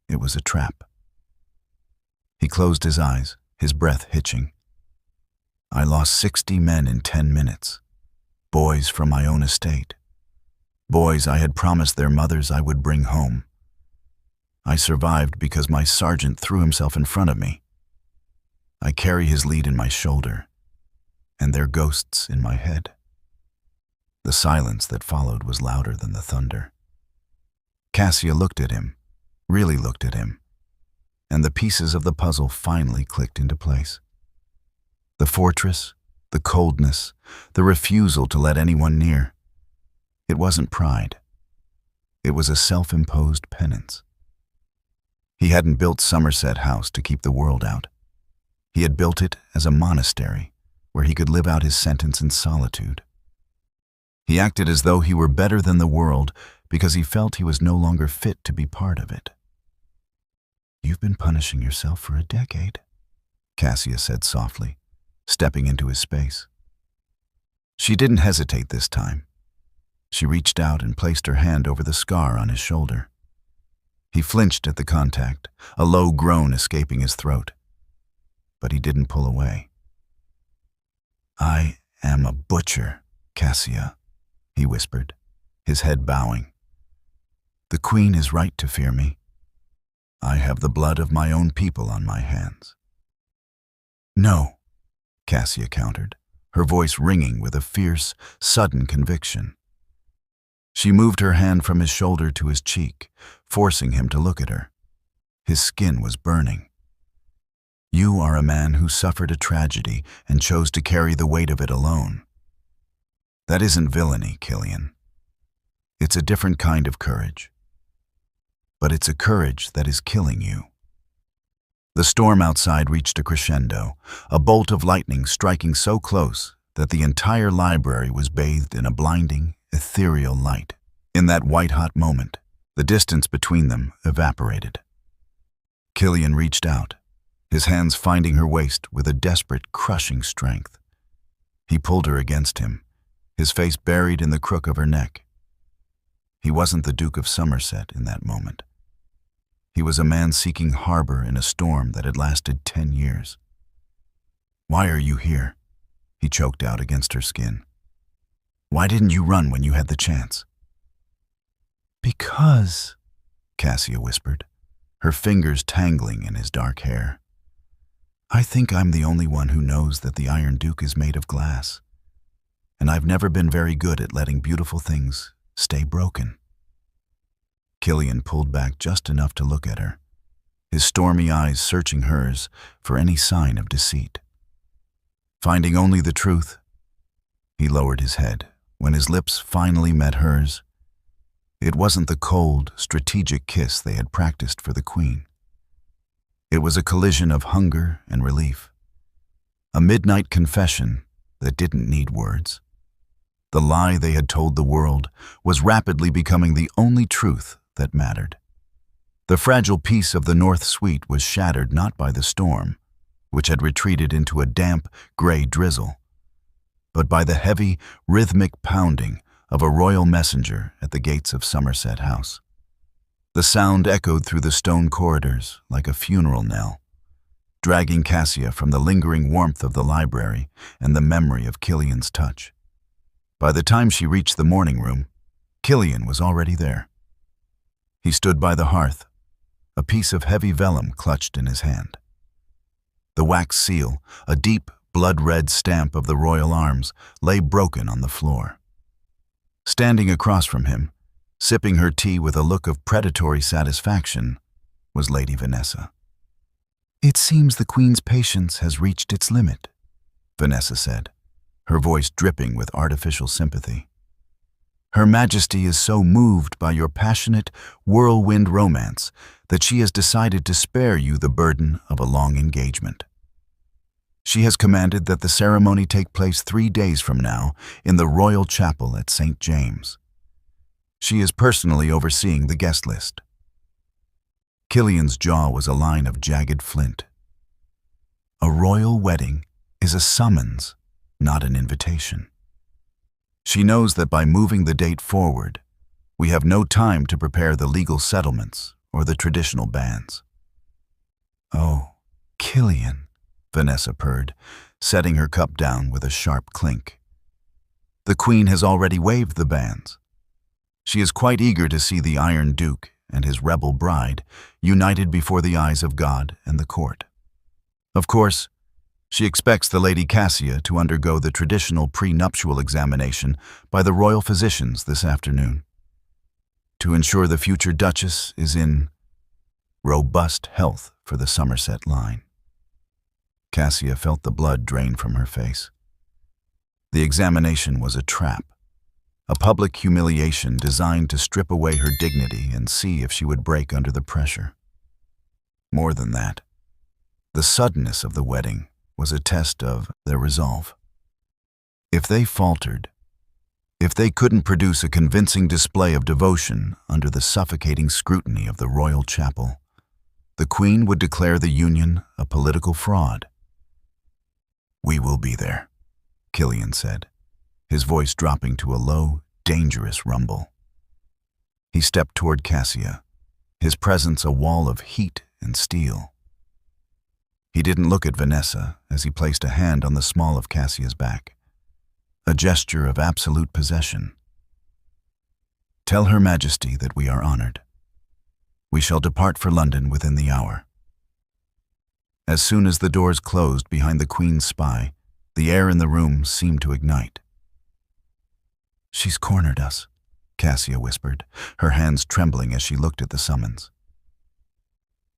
It was a trap." He closed his eyes, his breath hitching. "I lost 60 men in 10 minutes. Boys from my own estate. Boys I had promised their mothers I would bring home. I survived because my sergeant threw himself in front of me. I carry his lead in my shoulder, and their ghosts in my head." The silence that followed was louder than the thunder. Cassia looked at him, really looked at him, and the pieces of the puzzle finally clicked into place. The fortress, the coldness, the refusal to let anyone near. It wasn't pride. It was a self-imposed penance. He hadn't built Somerset House to keep the world out. He had built it as a monastery where he could live out his sentence in solitude. He acted as though he were better than the world because he felt he was no longer fit to be part of it. "You've been punishing yourself for a decade," Cassia said softly, stepping into his space. She didn't hesitate this time. She reached out and placed her hand over the scar on his shoulder. He flinched at the contact, a low groan escaping his throat. But he didn't pull away. "I am a butcher, Cassia," he whispered, his head bowing. "The Queen is right to fear me. I have the blood of my own people on my hands." "No," Cassia countered, her voice ringing with a fierce, sudden conviction. She moved her hand from his shoulder to his cheek, forcing him to look at her. His skin was burning. "You are a man who suffered a tragedy and chose to carry the weight of it alone. That isn't villainy, Killian. It's a different kind of courage. But it's a courage that is killing you." The storm outside reached a crescendo, a bolt of lightning striking so close that the entire library was bathed in a blinding, ethereal light. In that white-hot moment, the distance between them evaporated. Killian reached out, his hands finding her waist with a desperate, crushing strength. He pulled her against him, his face buried in the crook of her neck. He wasn't the Duke of Somerset in that moment. He was a man seeking harbor in a storm that had lasted 10 years. "Why are you here?" he choked out against her skin. "Why didn't you run when you had the chance?" "Because," Cassia whispered, her fingers tangling in his dark hair, "I think I'm the only one who knows that the Iron Duke is made of glass, and I've never been very good at letting beautiful things stay broken." Killian pulled back just enough to look at her, his stormy eyes searching hers for any sign of deceit. Finding only the truth, he lowered his head when his lips finally met hers. It wasn't the cold, strategic kiss they had practiced for the Queen. It was a collision of hunger and relief, a midnight confession that didn't need words. The lie they had told the world was rapidly becoming the only truth that mattered. The fragile peace of the North Suite was shattered not by the storm, which had retreated into a damp, gray drizzle, but by the heavy, rhythmic pounding of a royal messenger at the gates of Somerset House. The sound echoed through the stone corridors like a funeral knell, dragging Cassia from the lingering warmth of the library and the memory of Killian's touch. By the time she reached the morning room, Killian was already there. He stood by the hearth, a piece of heavy vellum clutched in his hand. The wax seal, a deep, blood-red stamp of the royal arms, lay broken on the floor. Standing across from him, sipping her tea with a look of predatory satisfaction, was Lady Vanessa. "It seems the Queen's patience has reached its limit," Vanessa said, her voice dripping with artificial sympathy. "Her Majesty is so moved by your passionate, whirlwind romance that she has decided to spare you the burden of a long engagement. She has commanded that the ceremony take place 3 days from now in the Royal Chapel at St. James. She is personally overseeing the guest list." Killian's jaw was a line of jagged flint. A royal wedding is a summons, not an invitation. She knows that by moving the date forward, we have no time to prepare the legal settlements or the traditional bans. "Oh, Killian," Vanessa purred, setting her cup down with a sharp clink. "The Queen has already waived the bans. She is quite eager to see the Iron Duke and his rebel bride united before the eyes of God and the court. Of course, she expects the Lady Cassia to undergo the traditional prenuptial examination by the royal physicians this afternoon, to ensure the future Duchess is in robust health for the Somerset line." Cassia felt the blood drain from her face. The examination was a trap, a public humiliation designed to strip away her dignity and see if she would break under the pressure. More than that, the suddenness of the wedding was a test of their resolve. If they faltered, if they couldn't produce a convincing display of devotion under the suffocating scrutiny of the royal chapel, the Queen would declare the union a political fraud. "We will be there," Killian said, his voice dropping to a low, dangerous rumble. He stepped toward Cassia, his presence a wall of heat and steel. He didn't look at Vanessa as he placed a hand on the small of Cassia's back, a gesture of absolute possession. "Tell Her Majesty that we are honored. We shall depart for London within the hour." As soon as the doors closed behind the Queen's spy, the air in the room seemed to ignite. "She's cornered us," Cassia whispered, her hands trembling as she looked at the summons.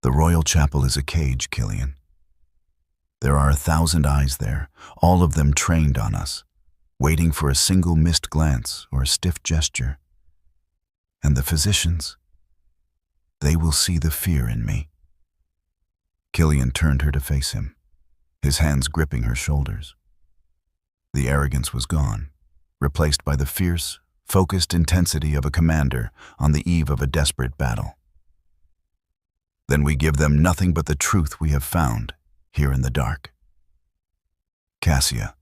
"The royal chapel is a cage, Killian. There are 1,000 eyes there, all of them trained on us, waiting for a single missed glance or a stiff gesture. And the physicians, they will see the fear in me." Killian turned her to face him, his hands gripping her shoulders. The arrogance was gone, replaced by the fierce, focused intensity of a commander on the eve of a desperate battle. "Then we give them nothing but the truth we have found here in the dark. Cassia,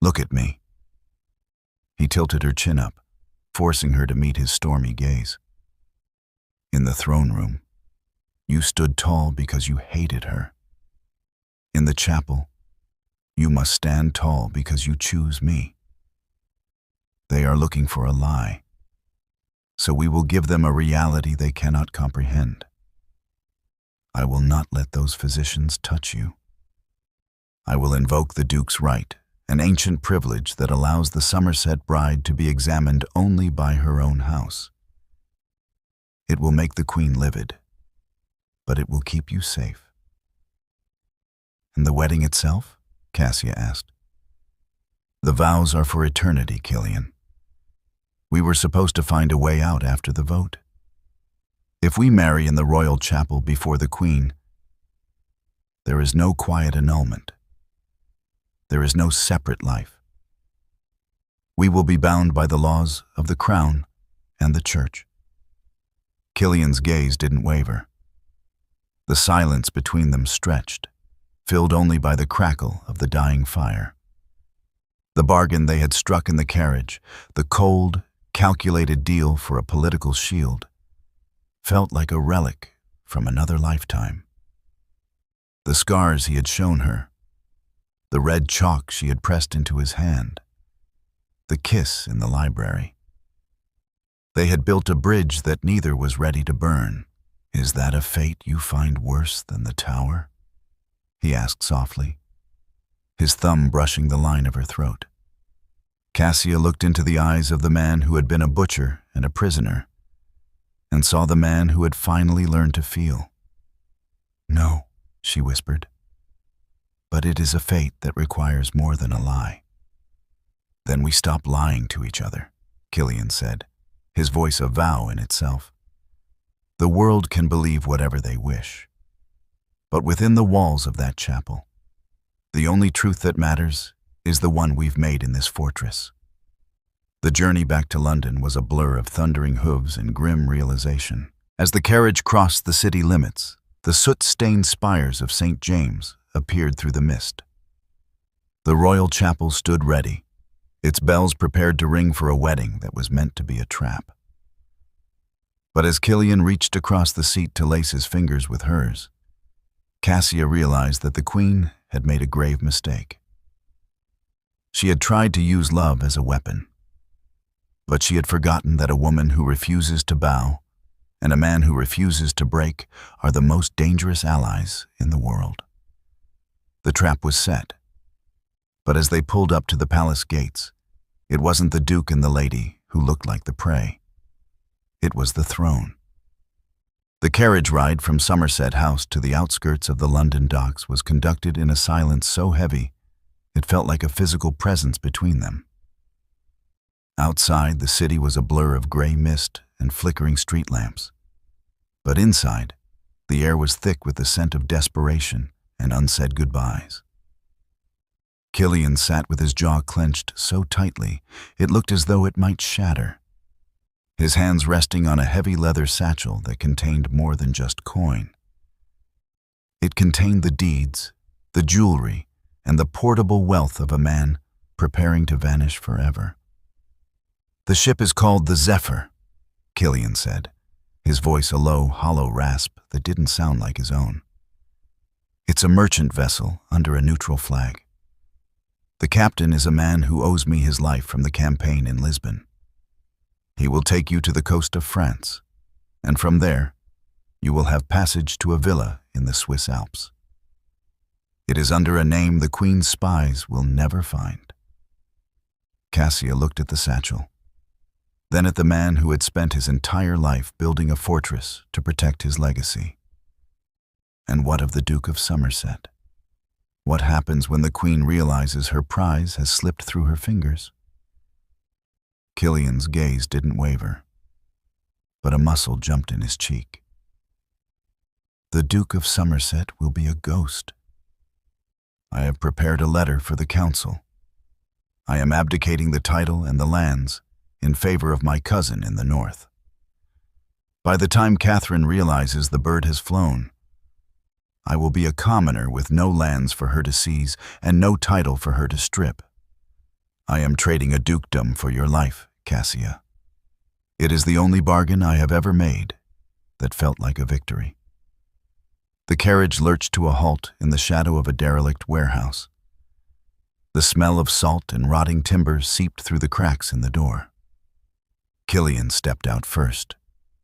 look at me." He tilted her chin up, forcing her to meet his stormy gaze. "In the throne room, you stood tall because you hated her. In the chapel, you must stand tall because you choose me. They are looking for a lie, so we will give them a reality they cannot comprehend. I will not let those physicians touch you. I will invoke the Duke's right, an ancient privilege that allows the Somerset bride to be examined only by her own house. It will make the Queen livid, but it will keep you safe." "And the wedding itself?" Cassia asked. "The vows are for eternity, Killian. We were supposed to find a way out after the vote. If we marry in the royal chapel before the Queen, there is no quiet annulment. There is no separate life. We will be bound by the laws of the Crown and the Church." Killian's gaze didn't waver. The silence between them stretched, filled only by the crackle of the dying fire. The bargain they had struck in the carriage, the cold, calculated deal for a political shield, felt like a relic from another lifetime. The scars he had shown her, the red chalk she had pressed into his hand, the kiss in the library. They had built a bridge that neither was ready to burn. "Is that a fate you find worse than the tower?" he asked softly, his thumb brushing the line of her throat. Cassia looked into the eyes of the man who had been a butcher and a prisoner, and saw the man who had finally learned to feel. "No," she whispered, "but it is a fate that requires more than a lie." "Then we stop lying to each other," Killian said, his voice a vow in itself. "The world can believe whatever they wish. But within the walls of that chapel, the only truth that matters is the one we've made in this fortress." The journey back to London was a blur of thundering hooves and grim realization. As the carriage crossed the city limits, the soot-stained spires of St. James appeared through the mist. The royal chapel stood ready, its bells prepared to ring for a wedding that was meant to be a trap. But as Killian reached across the seat to lace his fingers with hers, Cassia realized that the Queen had made a grave mistake. She had tried to use love as a weapon, but she had forgotten that a woman who refuses to bow and a man who refuses to break are the most dangerous allies in the world. The trap was set, but as they pulled up to the palace gates, it wasn't the Duke and the lady who looked like the prey. It was the throne. The carriage ride from Somerset House to the outskirts of the London docks was conducted in a silence so heavy it felt like a physical presence between them. Outside, the city was a blur of gray mist and flickering street lamps. But inside, The air was thick with the scent of desperation and unsaid goodbyes. Killian sat with his jaw clenched so tightly it looked as though it might shatter, his hands resting on a heavy leather satchel that contained more than just coin. It contained the deeds, the jewelry, and the portable wealth of a man preparing to vanish forever. "The ship is called the Zephyr," Killian said, his voice a low, hollow rasp that didn't sound like his own. "It's a merchant vessel under a neutral flag. The captain is a man who owes me his life from the campaign in Lisbon. He will take you to the coast of France, and from there, you will have passage to a villa in the Swiss Alps. It is under a name the Queen's spies will never find." Cassia looked at the satchel, then at the man who had spent his entire life building a fortress to protect his legacy. And what of the Duke of Somerset? What happens when the Queen realizes her prize has slipped through her fingers? Killian's gaze didn't waver, but a muscle jumped in his cheek. "The Duke of Somerset will be a ghost. I have prepared a letter for the council. I am abdicating the title and the lands in favor of my cousin in the north. By the time Catherine realizes the bird has flown, I will be a commoner with no lands for her to seize and no title for her to strip. I am trading a dukedom for your life, Cassia. It is the only bargain I have ever made that felt like a victory." The carriage lurched to a halt in the shadow of a derelict warehouse. The smell of salt and rotting timber seeped through the cracks in the door. Killian stepped out first,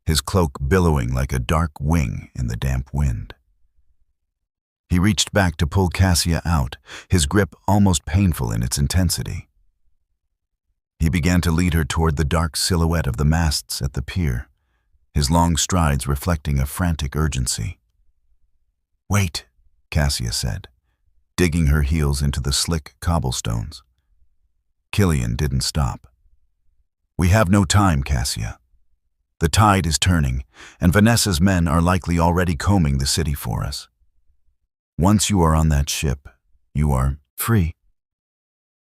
his cloak billowing like a dark wing in the damp wind. He reached back to pull Cassia out, his grip almost painful in its intensity. He began to lead her toward the dark silhouette of the masts at the pier, his long strides reflecting a frantic urgency. "Wait," Cassia said, digging her heels into the slick cobblestones. Killian didn't stop. "We have no time, Cassia. The tide is turning, and Vanessa's men are likely already combing the city for us. Once you are on that ship, you are free."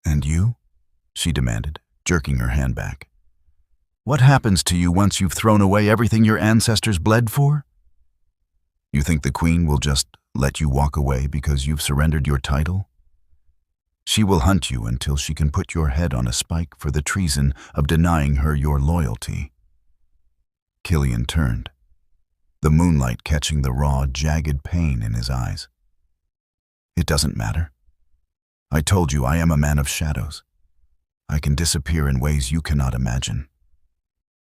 "And you?" she demanded, jerking her hand back. "What happens to you once you've thrown away everything your ancestors bled for? You think the Queen will just let you walk away because you've surrendered your title? She will hunt you until she can put your head on a spike for the treason of denying her your loyalty." Killian turned, the moonlight catching the raw, jagged pain in his eyes. "It doesn't matter. I told you I am a man of shadows. I can disappear in ways you cannot imagine.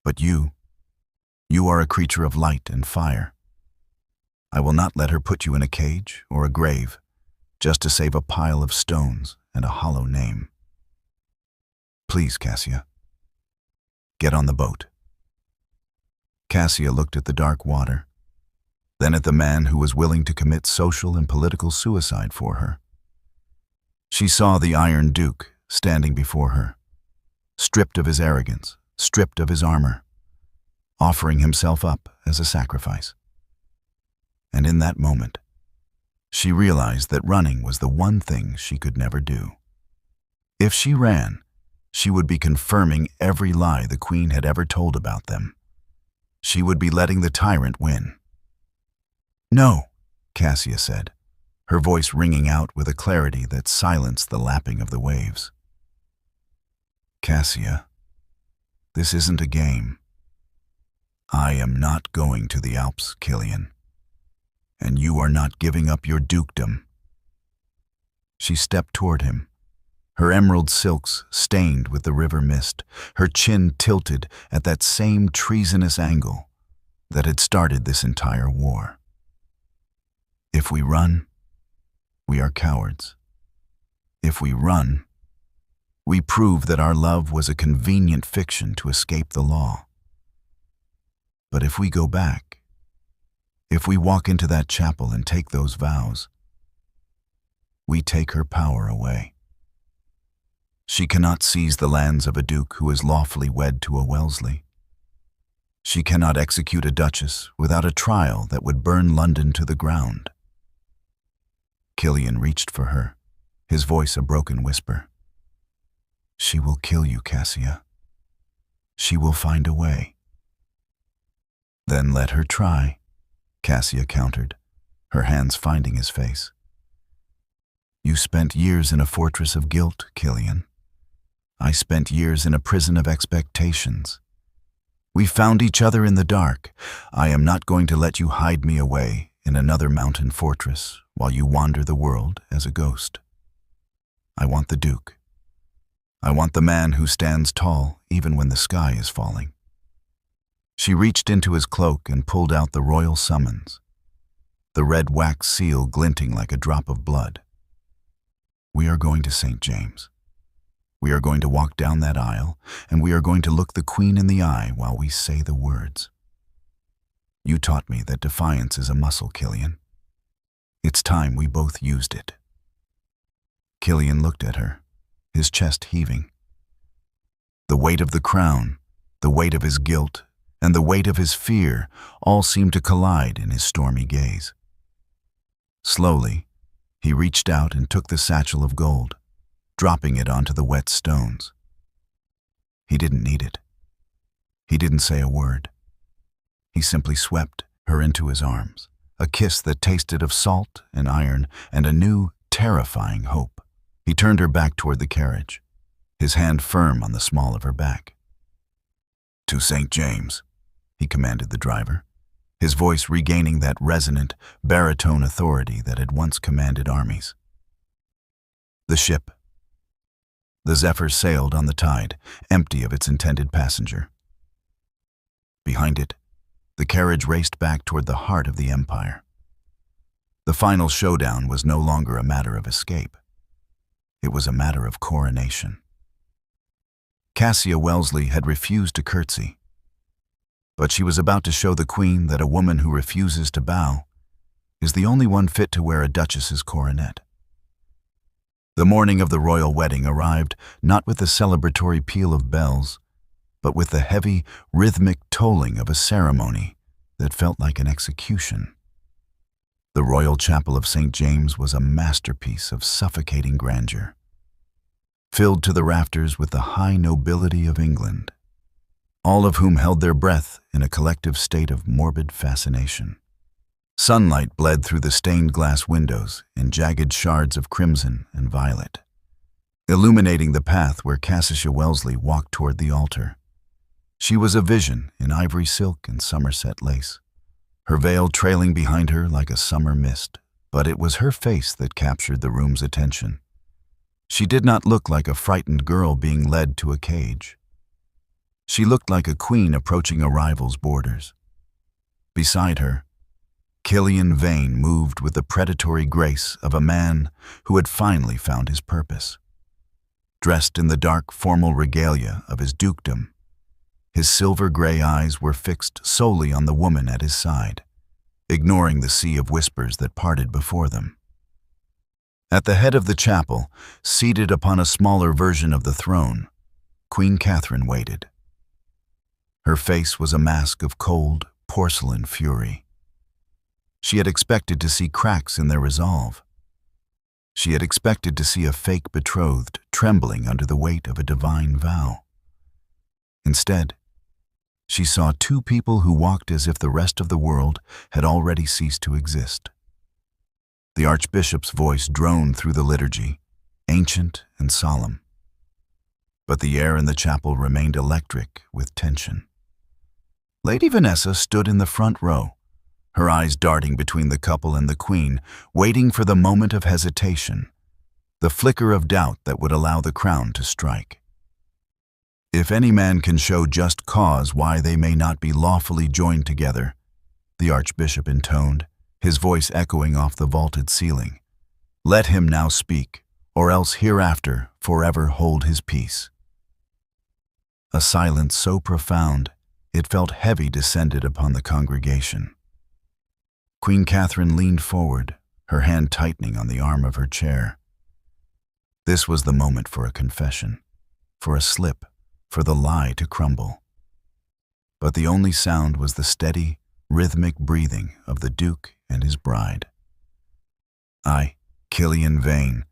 But you are a creature of light and fire. I will not let her put you in a cage or a grave just to save a pile of stones and a hollow name. Please, Cassia, get on the boat." Cassia looked at the dark water, then at the man who was willing to commit social and political suicide for her. She saw the Iron Duke standing before her, stripped of his arrogance, stripped of his armor, offering himself up as a sacrifice. And in that moment, she realized that running was the one thing she could never do. If she ran, she would be confirming every lie the Queen had ever told about them. She would be letting the tyrant win. "No," Cassia said, her voice ringing out with a clarity that silenced the lapping of the waves. "Cassia, this isn't a game. I am not going to the Alps, Killian. And you are not giving up your dukedom." She stepped toward him, her emerald silks stained with the river mist, her chin tilted at that same treasonous angle that had started this entire war. "If we run, we are cowards. If we run, we prove that our love was a convenient fiction to escape the law. But if we go back, if we walk into that chapel and take those vows, we take her power away. She cannot seize the lands of a duke who is lawfully wed to a Wellesley. She cannot execute a duchess without a trial that would burn London to the ground. Killian reached for her, his voice a broken whisper. She will kill you, Cassia. She will find a way. Then let her try, Cassia countered, her hands finding his face. You spent years in a fortress of guilt, Killian. I spent years in a prison of expectations. We found each other in the dark. I am not going to let you hide me away in another mountain fortress while you wander the world as a ghost. I want the Duke. I want the man who stands tall even when the sky is falling. She reached into his cloak and pulled out the royal summons, the red wax seal glinting like a drop of blood. We are going to St. James. We are going to walk down that aisle, and we are going to look the Queen in the eye while we say the words. You taught me that defiance is a muscle, Killian. It's time we both used it. Killian looked at her, his chest heaving. The weight of the crown, the weight of his guilt, and the weight of his fear all seemed to collide in his stormy gaze. Slowly, he reached out and took the satchel of gold, dropping it onto the wet stones. He didn't need it. He didn't say a word. He simply swept her into his arms, a kiss that tasted of salt and iron and a new, terrifying hope. He turned her back toward the carriage, his hand firm on the small of her back. To St. James, he commanded the driver, his voice regaining that resonant, baritone authority that had once commanded armies. The ship. The Zephyr sailed on the tide, empty of its intended passenger. Behind it, the carriage raced back toward the heart of the empire. The final showdown was no longer a matter of escape. It was a matter of coronation. Cassia Wellesley had refused to curtsy, but she was about to show the Queen that a woman who refuses to bow is the only one fit to wear a duchess's coronet. The morning of the royal wedding arrived not with the celebratory peal of bells, but with the heavy, rhythmic tolling of a ceremony that felt like an execution. The Royal Chapel of St. James was a masterpiece of suffocating grandeur, filled to the rafters with the high nobility of England, all of whom held their breath in a collective state of morbid fascination. Sunlight bled through the stained glass windows in jagged shards of crimson and violet, illuminating the path where Cassia Wellesley walked toward the altar. She was a vision in ivory silk and Somerset lace, her veil trailing behind her like a summer mist, but it was her face that captured the room's attention. She did not look like a frightened girl being led to a cage. She looked like a queen approaching a rival's borders. Beside her, Killian Vane moved with the predatory grace of a man who had finally found his purpose. Dressed in the dark, formal regalia of his dukedom, his silver-gray eyes were fixed solely on the woman at his side, ignoring the sea of whispers that parted before them. At the head of the chapel, seated upon a smaller version of the throne, Queen Catherine waited. Her face was a mask of cold, porcelain fury. She had expected to see cracks in their resolve. She had expected to see a fake betrothed trembling under the weight of a divine vow. Instead, she saw two people who walked as if the rest of the world had already ceased to exist. The Archbishop's voice droned through the liturgy, ancient and solemn. But the air in the chapel remained electric with tension. Lady Vanessa stood in the front row, her eyes darting between the couple and the Queen, waiting for the moment of hesitation, the flicker of doubt that would allow the crown to strike. If any man can show just cause why they may not be lawfully joined together, the Archbishop intoned, his voice echoing off the vaulted ceiling, let him now speak, or else hereafter forever hold his peace. A silence so profound, it felt heavy descended upon the congregation. Queen Catherine leaned forward, her hand tightening on the arm of her chair. This was the moment for a confession, for a slip, for the lie to crumble. but the only sound was the steady, rhythmic breathing of the Duke and his bride. "I, Killian Vane,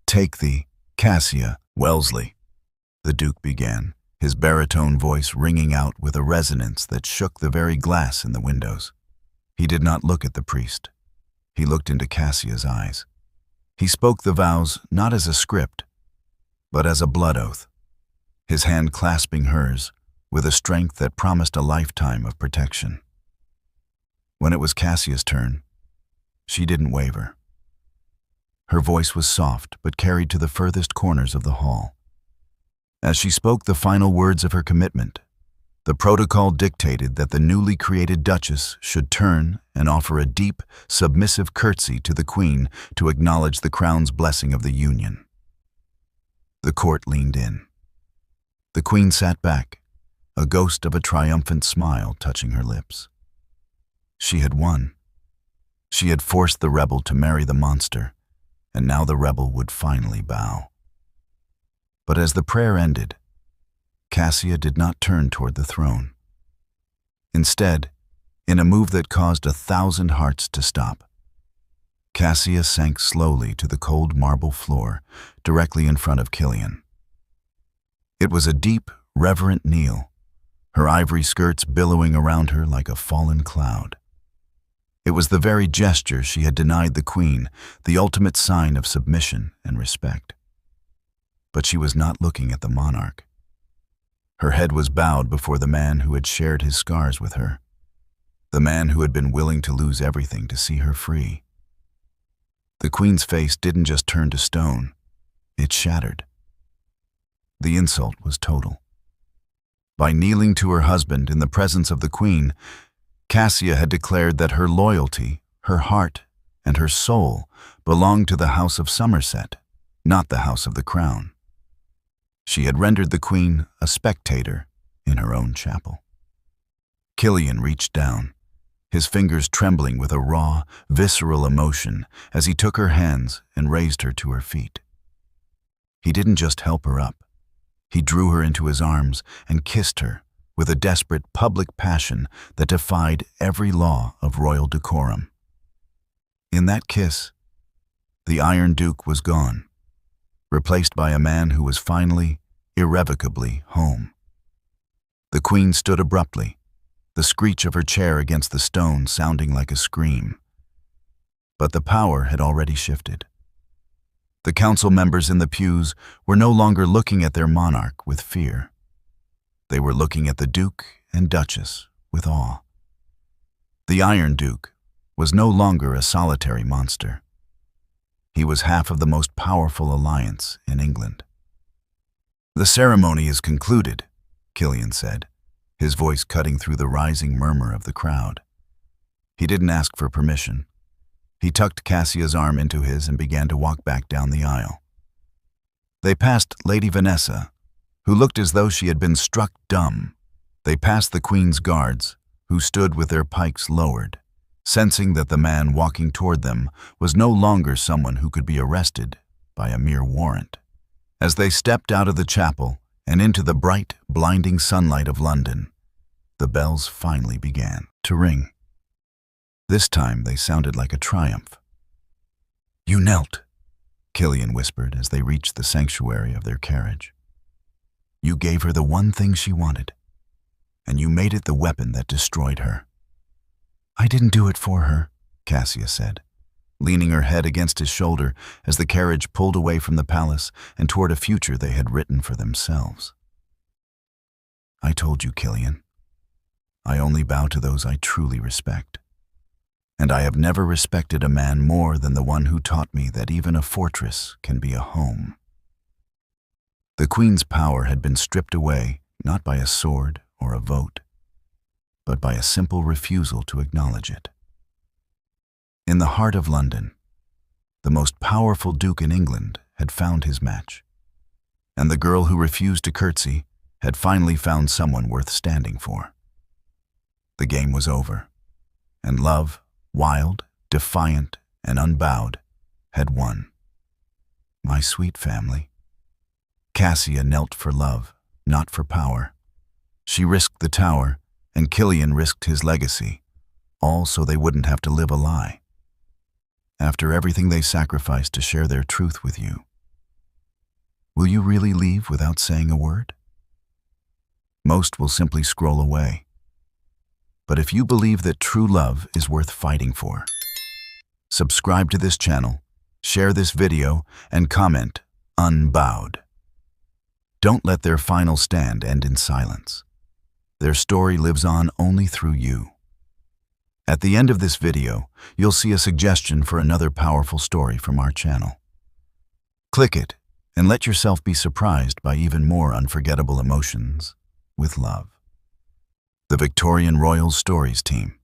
take thee, Cassia Wellesley," the Duke began, his baritone voice ringing out with a resonance that shook the very glass in the windows. He did not look at the priest. He looked into Cassia's eyes. He spoke the vows not as a script, but as a blood oath, his hand clasping hers with a strength that promised a lifetime of protection. When it was Cassia's turn, she didn't waver. Her voice was soft but carried to the furthest corners of the hall. As she spoke the final words of her commitment, the protocol dictated that the newly created Duchess should turn and offer a deep, submissive curtsy to the Queen to acknowledge the Crown's blessing of the union. The court leaned in. The Queen sat back, a ghost of a triumphant smile touching her lips. She had won. She had forced the rebel to marry the monster, and now the rebel would finally bow. But as the prayer ended, Cassia did not turn toward the throne. Instead, in a move that caused 1,000 hearts to stop, Cassia sank slowly to the cold marble floor directly in front of Killian. It was a deep, reverent kneel, her ivory skirts billowing around her like a fallen cloud. It was the very gesture she had denied the Queen, the ultimate sign of submission and respect. But she was not looking at the monarch. Her head was bowed before the man who had shared his scars with her, the man who had been willing to lose everything to see her free. The Queen's face didn't just turn to stone, it shattered. The insult was total. By kneeling to her husband in the presence of the Queen, Cassia had declared that her loyalty, her heart, and her soul belonged to the House of Somerset, not the House of the Crown. She had rendered the Queen a spectator in her own chapel. Killian reached down, his fingers trembling with a raw, visceral emotion as he took her hands and raised her to her feet. He didn't just help her up. He drew her into his arms and kissed her with a desperate public passion that defied every law of royal decorum. In that kiss, the Iron Duke was gone, replaced by a man who was finally, irrevocably home. The Queen stood abruptly, the screech of her chair against the stone sounding like a scream. But the power had already shifted. The council members in the pews were no longer looking at their monarch with fear. They were looking at the Duke and Duchess with awe. The Iron Duke was no longer a solitary monster. He was half of the most powerful alliance in England. "The ceremony is concluded," Killian said, his voice cutting through the rising murmur of the crowd. He didn't ask for permission. He tucked Cassia's arm into his and began to walk back down the aisle. They passed Lady Vanessa, who looked as though she had been struck dumb. They passed the Queen's guards, who stood with their pikes lowered, sensing that the man walking toward them was no longer someone who could be arrested by a mere warrant. As they stepped out of the chapel and into the bright, blinding sunlight of London, the bells finally began to ring. This time they sounded like a triumph. "You knelt," Killian whispered as they reached the sanctuary of their carriage. "You gave her the one thing she wanted, and you made it the weapon that destroyed her." "I didn't do it for her," Cassia said, leaning her head against his shoulder as the carriage pulled away from the palace and toward a future they had written for themselves. "I told you, Killian. I only bow to those I truly respect. And I have never respected a man more than the one who taught me that even a fortress can be a home." The Queen's power had been stripped away not by a sword or a vote, but by a simple refusal to acknowledge it. In the heart of London, the most powerful duke in England had found his match, and the girl who refused to curtsy had finally found someone worth standing for. The game was over, and love, wild, defiant, and unbowed, had won. My sweet family. Cassia knelt for love, not for power. She risked the tower and Killian risked his legacy, all so they wouldn't have to live a lie. After everything they sacrificed to share their truth with you, will you really leave without saying a word? Most will simply scroll away. But if you believe that true love is worth fighting for, subscribe to this channel, share this video, and comment, "Unbowed." Don't let their final stand end in silence. Their story lives on only through you. At the end of this video, you'll see a suggestion for another powerful story from our channel. Click it and let yourself be surprised by even more unforgettable emotions with love. The Victorian Royal Stories team.